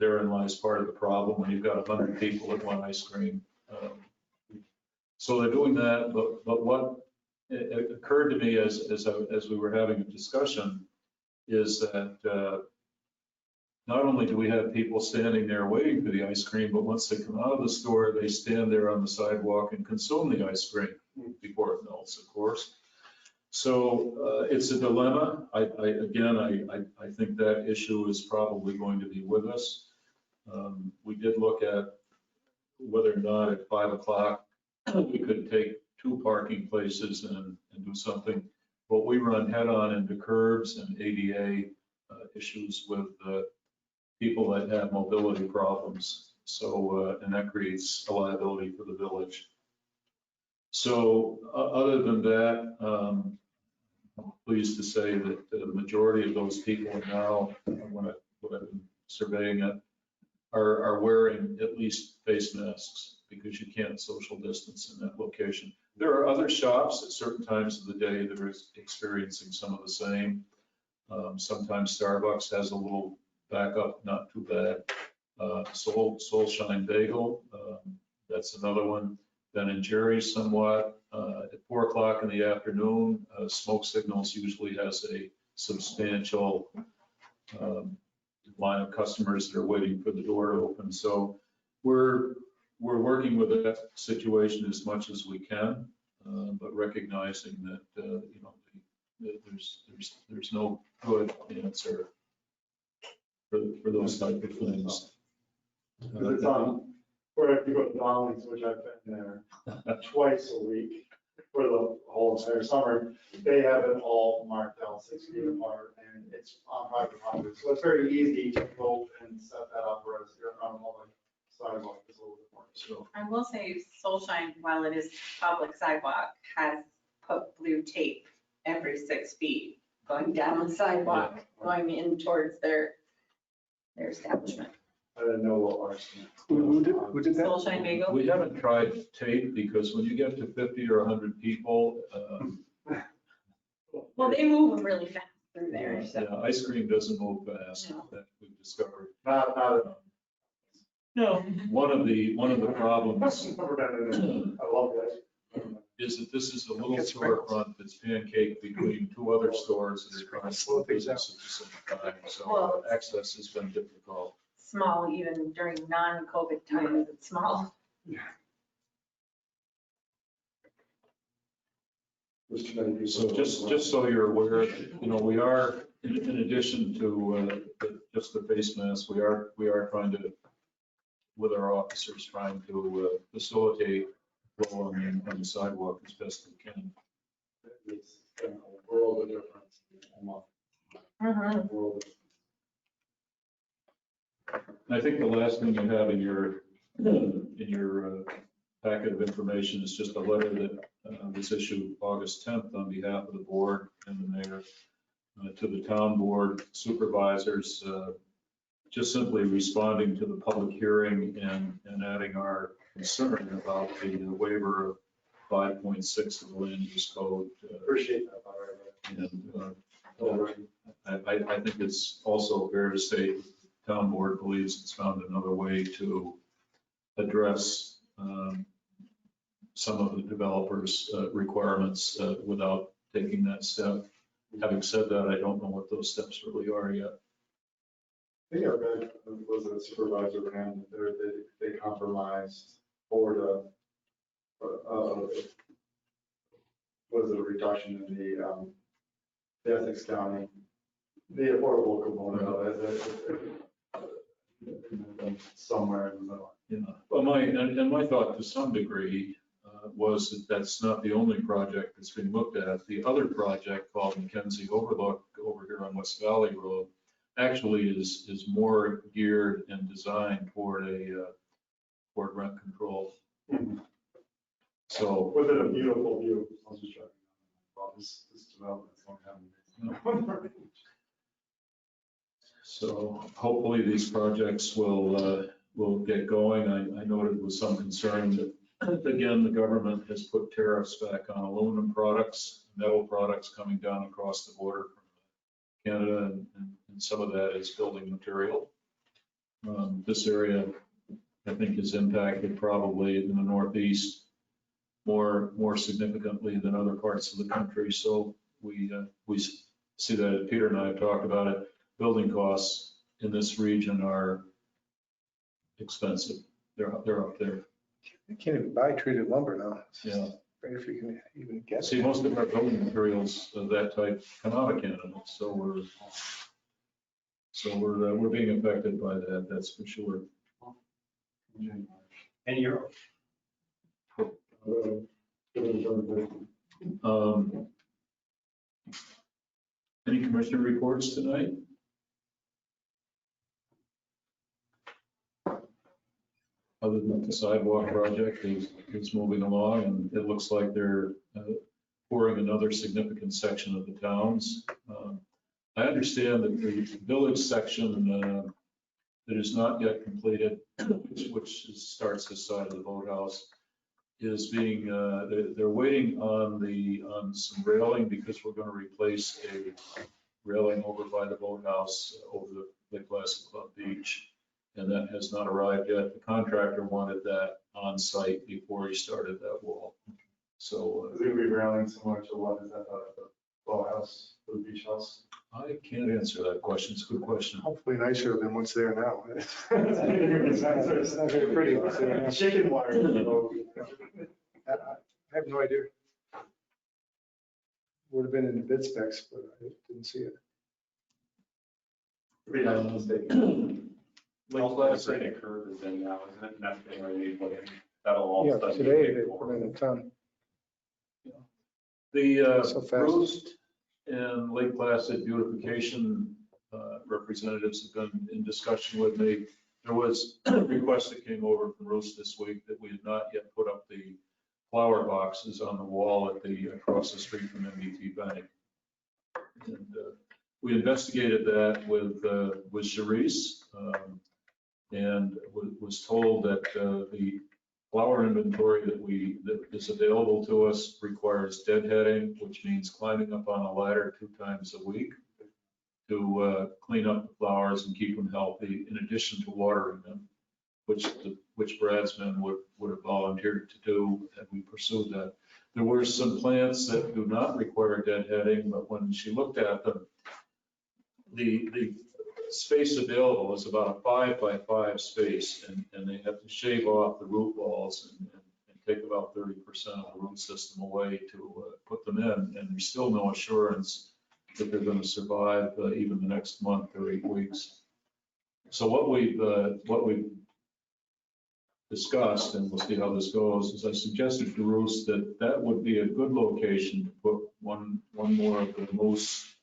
therein lies part of the problem when you've got 100 people that want ice cream. So they're doing that, but what it occurred to me as we were having a discussion is that not only do we have people standing there waiting for the ice cream, but once they come out of the store, they stand there on the sidewalk and consume the ice cream before it melts, of course. So it's a dilemma. I think that issue is probably going to be with us. We did look at whether or not at 5 o'clock we could take 2 parking places and do something. But we run head on into curbs and ADA issues with people that have mobility problems. So, and that creates a liability for the village. So other than that, I'm pleased to say that the majority of those people now, when I've been surveying it, are wearing at least face masks because you can't social distance in that location. There are other shops at certain times of the day that are experiencing some of the same. Sometimes Starbucks has a little backup, not too bad. Soul Shine Bagel, that's another one. Ben and Jerry's somewhat. At 4 o'clock in the afternoon, Smoke Signals usually has a substantial line of customers that are waiting for the door to open. So we're working with that situation as much as we can, but recognizing that there's no good answer for those type of things. Because it's on, where if you go to Donald's, which I've been there twice a week for the whole entire summer, they have it all marked out 6 feet apart, and it's on private property. So it's very easy to go and set that up, whereas you're on public sidewalk, it's a little bit more. So I will say Soulshine, while it is public sidewalk, has put blue tape every 6 feet going down the sidewalk, going in towards their establishment. I didn't know what ours. Who did that? Soulshine Bagel. we haven't tried tape because when you get to 50 or 100 people, Well, they move really fast through there, so. yeah, ice cream doesn't move fast, No. that we've discovered. Not No. One of the problems never been in it. I love that. is that this is a little Get sprinkles. storefront that's pancaked between 2 other stores that are trying to Slow do things business at the same time. So Well- access has been difficult. Small, even during non-COVID times, it's small. There's too many people. So just so you're aware, we are, in addition to just the face mask, we are trying to, with our officers, trying to facilitate flow on the sidewalk as best we can. It's been a world of difference in a month. A world of- I think the last thing you have in your packet of information is just a letter that was issued August 10th on behalf of the board and the mayor to the town board supervisors, just simply responding to the public hearing and adding our concern about the waiver of 5.6 of the land use code. Appreciate that, by the way. And I think it's also fair to say the town board believes it's found another way to address some of the developers' requirements without taking that step. Having said that, I don't know what those steps really are yet. I think our guy was a supervisor ran, they compromised for was it a reduction in the Essex County, the affordable component of it, somewhere in the middle. Yeah, well, my thought to some degree was that that's not the only project that's being looked at. The other project called Mackenzie Overlook over here on West Valley Road actually is more geared and designed toward rent control. So. Was it a beautiful view? I was just checking about this development. So hopefully these projects will get going. I noted with some concern that, again, the government has put tariffs back on aluminum products, metal products coming down across the border from Canada, and some of that is building material. This area, I think, is impacted probably in the Northeast more significantly than other parts of the country. So we see that. Peter and I have talked about it. Building costs in this region are expensive. They're up there. You can't even buy treated lumber now. Yeah. Right, if you can even get See, it. most of our building materials of that type come out of Canada, so we're being affected by that, that's for sure. And you're, Any commissioner reports tonight? Other than the sidewalk project is moving along, and it looks like they're pouring another significant section of the towns. I understand that the village section that is not yet completed, which starts this side of the boathouse, is being, they're waiting on some railing because we're going to replace a railing over by the boathouse over the Lake Placid Club Beach. And that has not arrived yet. The contractor wanted that on site before he started that wall. So Is it gonna be railing similar to what is at the boat house, the beach house? I can't answer that question. It's a good question. Hopefully nicer than what's there now. It's not very pretty what's there now. Chicken wire. I have no idea. Would have been in the bid specs, but I didn't see it. Maybe not mistaken. Lake also the Placid, granite curve is in now, isn't it? And that's getting ready to put in. That'll all. Yeah, stuff be today paid they for. put in a ton. the So fast. Roost and Lake Placid beautification representatives have been in discussion with me. There was a request that came over from Roost this week that we had not yet put up the flower boxes on the wall at across the street from MBT Bank. And we investigated that with Charisse, and was told that the flower inventory that is available to us requires deadheading, which means climbing up on a ladder 2 times a week to clean up the flowers and keep them healthy, in addition to watering them, which Brad's men would have volunteered to do, and we pursued that. There were some plants that do not require deadheading, but when she looked at them, the space available is about a 5 by 5 space, and they have to shave off the root balls and take about 30% of the root system away to put them in, and there's still no assurance that they're going to survive even the next month or 8 weeks. So what we've discussed, and we'll see how this goes, is I suggested to Bruce that would be a good location to put one more of the moose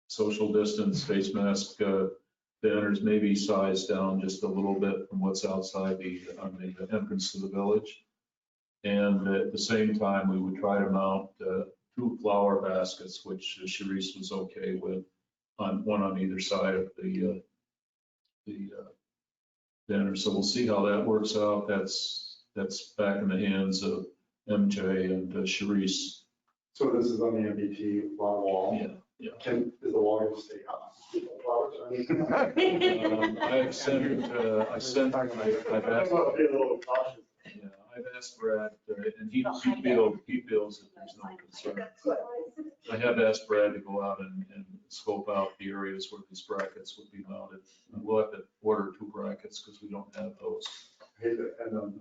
social distance face mask banners, maybe sized down just a little bit from what's outside on the entrance to the village. And at the same time, we would try to mount 2 flower baskets, which Charisse was okay with, one on either side of the banner. So we'll see how that works out. That's back in the hands of MJ and Charisse. So this is on the MBT wall. Yeah. Is the wall going to stay up? Flowers or anything? I've asked, yeah, I've asked Brad, and he feels that there's no concern. I have asked Brad to go out and scope out the areas where these brackets would be mounted. And we'll have to order 2 brackets because we don't have those. I hate to end up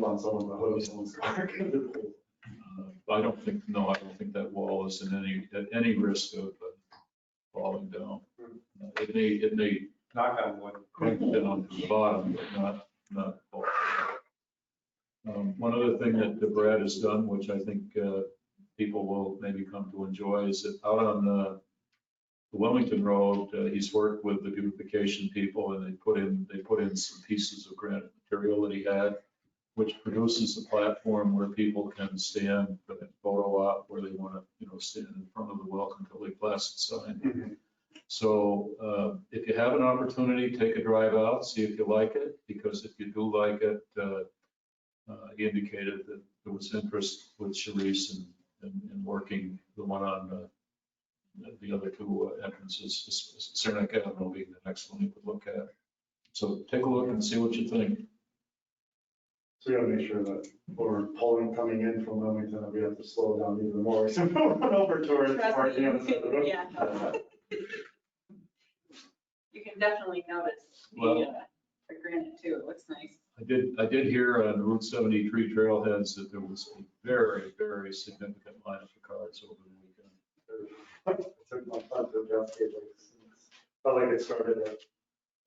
on some of the hoods. I don't think that wall is at any risk of falling down. It may Knock on wood. crank it down to the bottom, but not fall. One other thing that Brad has done, which I think people will maybe come to enjoy, is that out on the Wilmington Road, he's worked with the beautification people, and they put in some pieces of granite material that he had, which produces a platform where people can stand for a photo op where they want to, stand in front of the Welcome to Lake Placid sign. Mm-hmm. So if you have an opportunity, take a drive out, see if you like it, because if you do like it, he indicated that there was interest with Charisse in working the one on the other two entrances, Saranac Avenue being the next one you could look at. So take a look and see what you think. So we gotta make sure that we're coming in from Wilmington, that we have to slow down even more. So we'll run over towards Trust parking on the me. side of the road. Yeah. You can definitely notice Well- the granite too. It looks nice. I did hear on the Route 73 trailheads that there was a very, very significant lineup of cars over the weekend. It took my time to investigate, felt like it started at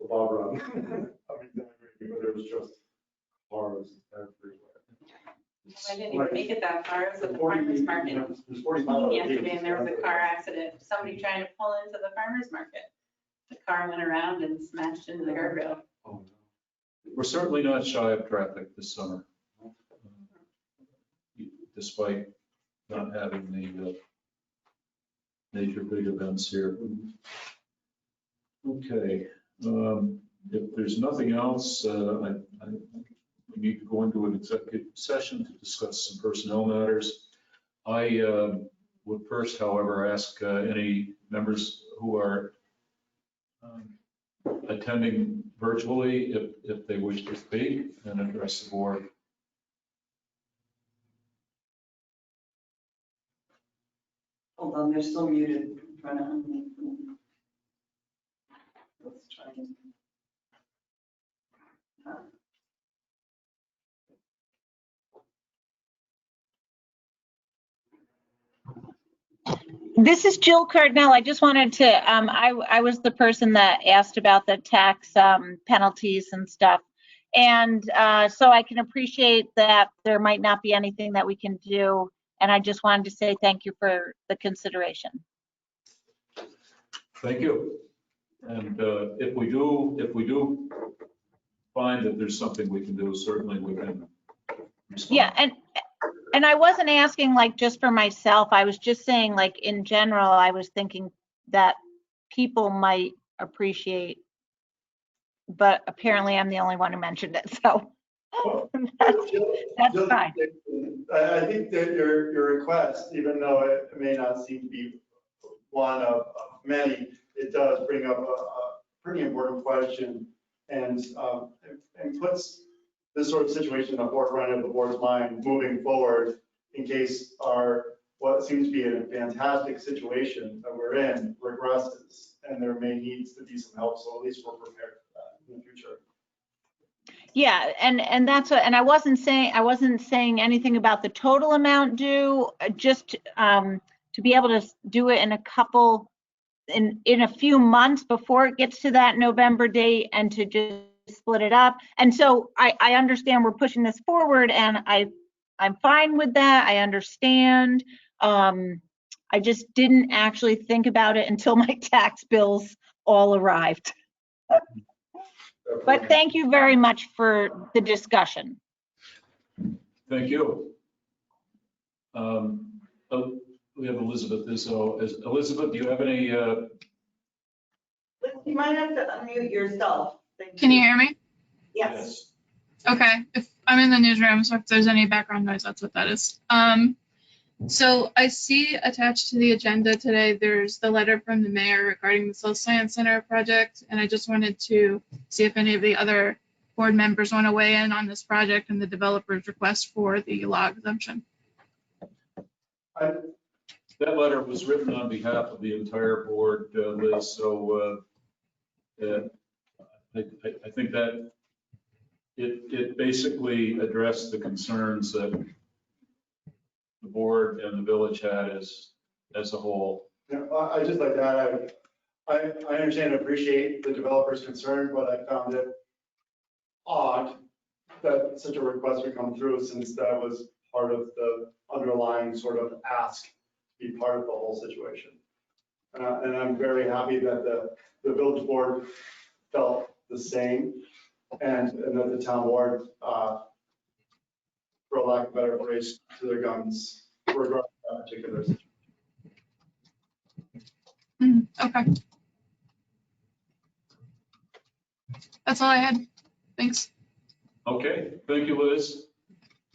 the Bob Run. I mean, but there was just cars everywhere. I didn't even make it that far. I was at the farmer's market There's 45 yesterday and there was a car accident. Somebody trying to pull into the farmer's market. The car went around and smashed into the guardrail. Oh, We're certainly not shy of traffic this summer, despite not having the major big events here. Okay, if there's nothing else, we need to go into an executive session to discuss some personnel matters. I would first, however, ask any members who are attending virtually if they wish to speak and address the board. Hold on, they're still muted. I'm trying to unmute them. Let's try. This is Jill Cardinal. I just wanted to, I was the person that asked about the tax penalties and stuff. And so I can appreciate that there might not be anything that we can do. And I just wanted to say thank you for the consideration. Thank you. And if we do find that there's something we can do, certainly we can respond. Yeah, and I wasn't asking like just for myself. I was just saying like in general, I was thinking that people might appreciate, but apparently I'm the only one who mentioned it. So that's fine. I think that your request, even though it may not seem to be one of many, it does bring up a pretty important question and puts this sort of situation in the forefront of the board's mind moving forward in case what seems to be a fantastic situation that we're in regresses and there may needs to be some help. So at least we're prepared for that in the future. Yeah, and that's what, and I wasn't saying anything about the total amount due, just to be able to do it in a few months before it gets to that November date and to just split it up. And so I understand we're pushing this forward and I'm fine with that. I understand. I just didn't actually think about it until my tax bills all arrived. But thank you very much for the discussion. Thank you. We have Elizabeth Izzo. Elizabeth, do you have any? You might have to unmute yourself. Can you hear me? Yes. Okay, if I'm in the newsroom, so if there's any background noise, that's what that is. So I see attached to the agenda today, there's the letter from the mayor regarding the Soul Science Center project, and I just wanted to see if any of the other board members want to weigh in on this project and the developer's request for the law exemption. That letter was written on behalf of the entire board, Liz, so I think that it basically addressed the concerns that the board and the village had as a whole. Yeah, I just like that. I understand and appreciate the developer's concern, but I found it odd that such a request would come through since that was part of the underlying sort of ask to be part of the whole situation. And I'm very happy that the village board felt the same and that the town board, for lack of better phrase, to their guns regarding that particular situation. Okay. That's all I had. Thanks. Okay, thank you, Liz.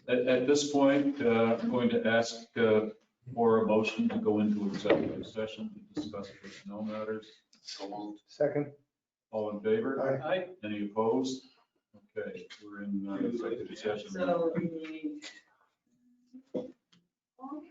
At this point, I'm going to ask or a motion to go into executive session to discuss personnel matters? Second. All in favor? Aye. Any opposed? Okay, we're in executive session. So the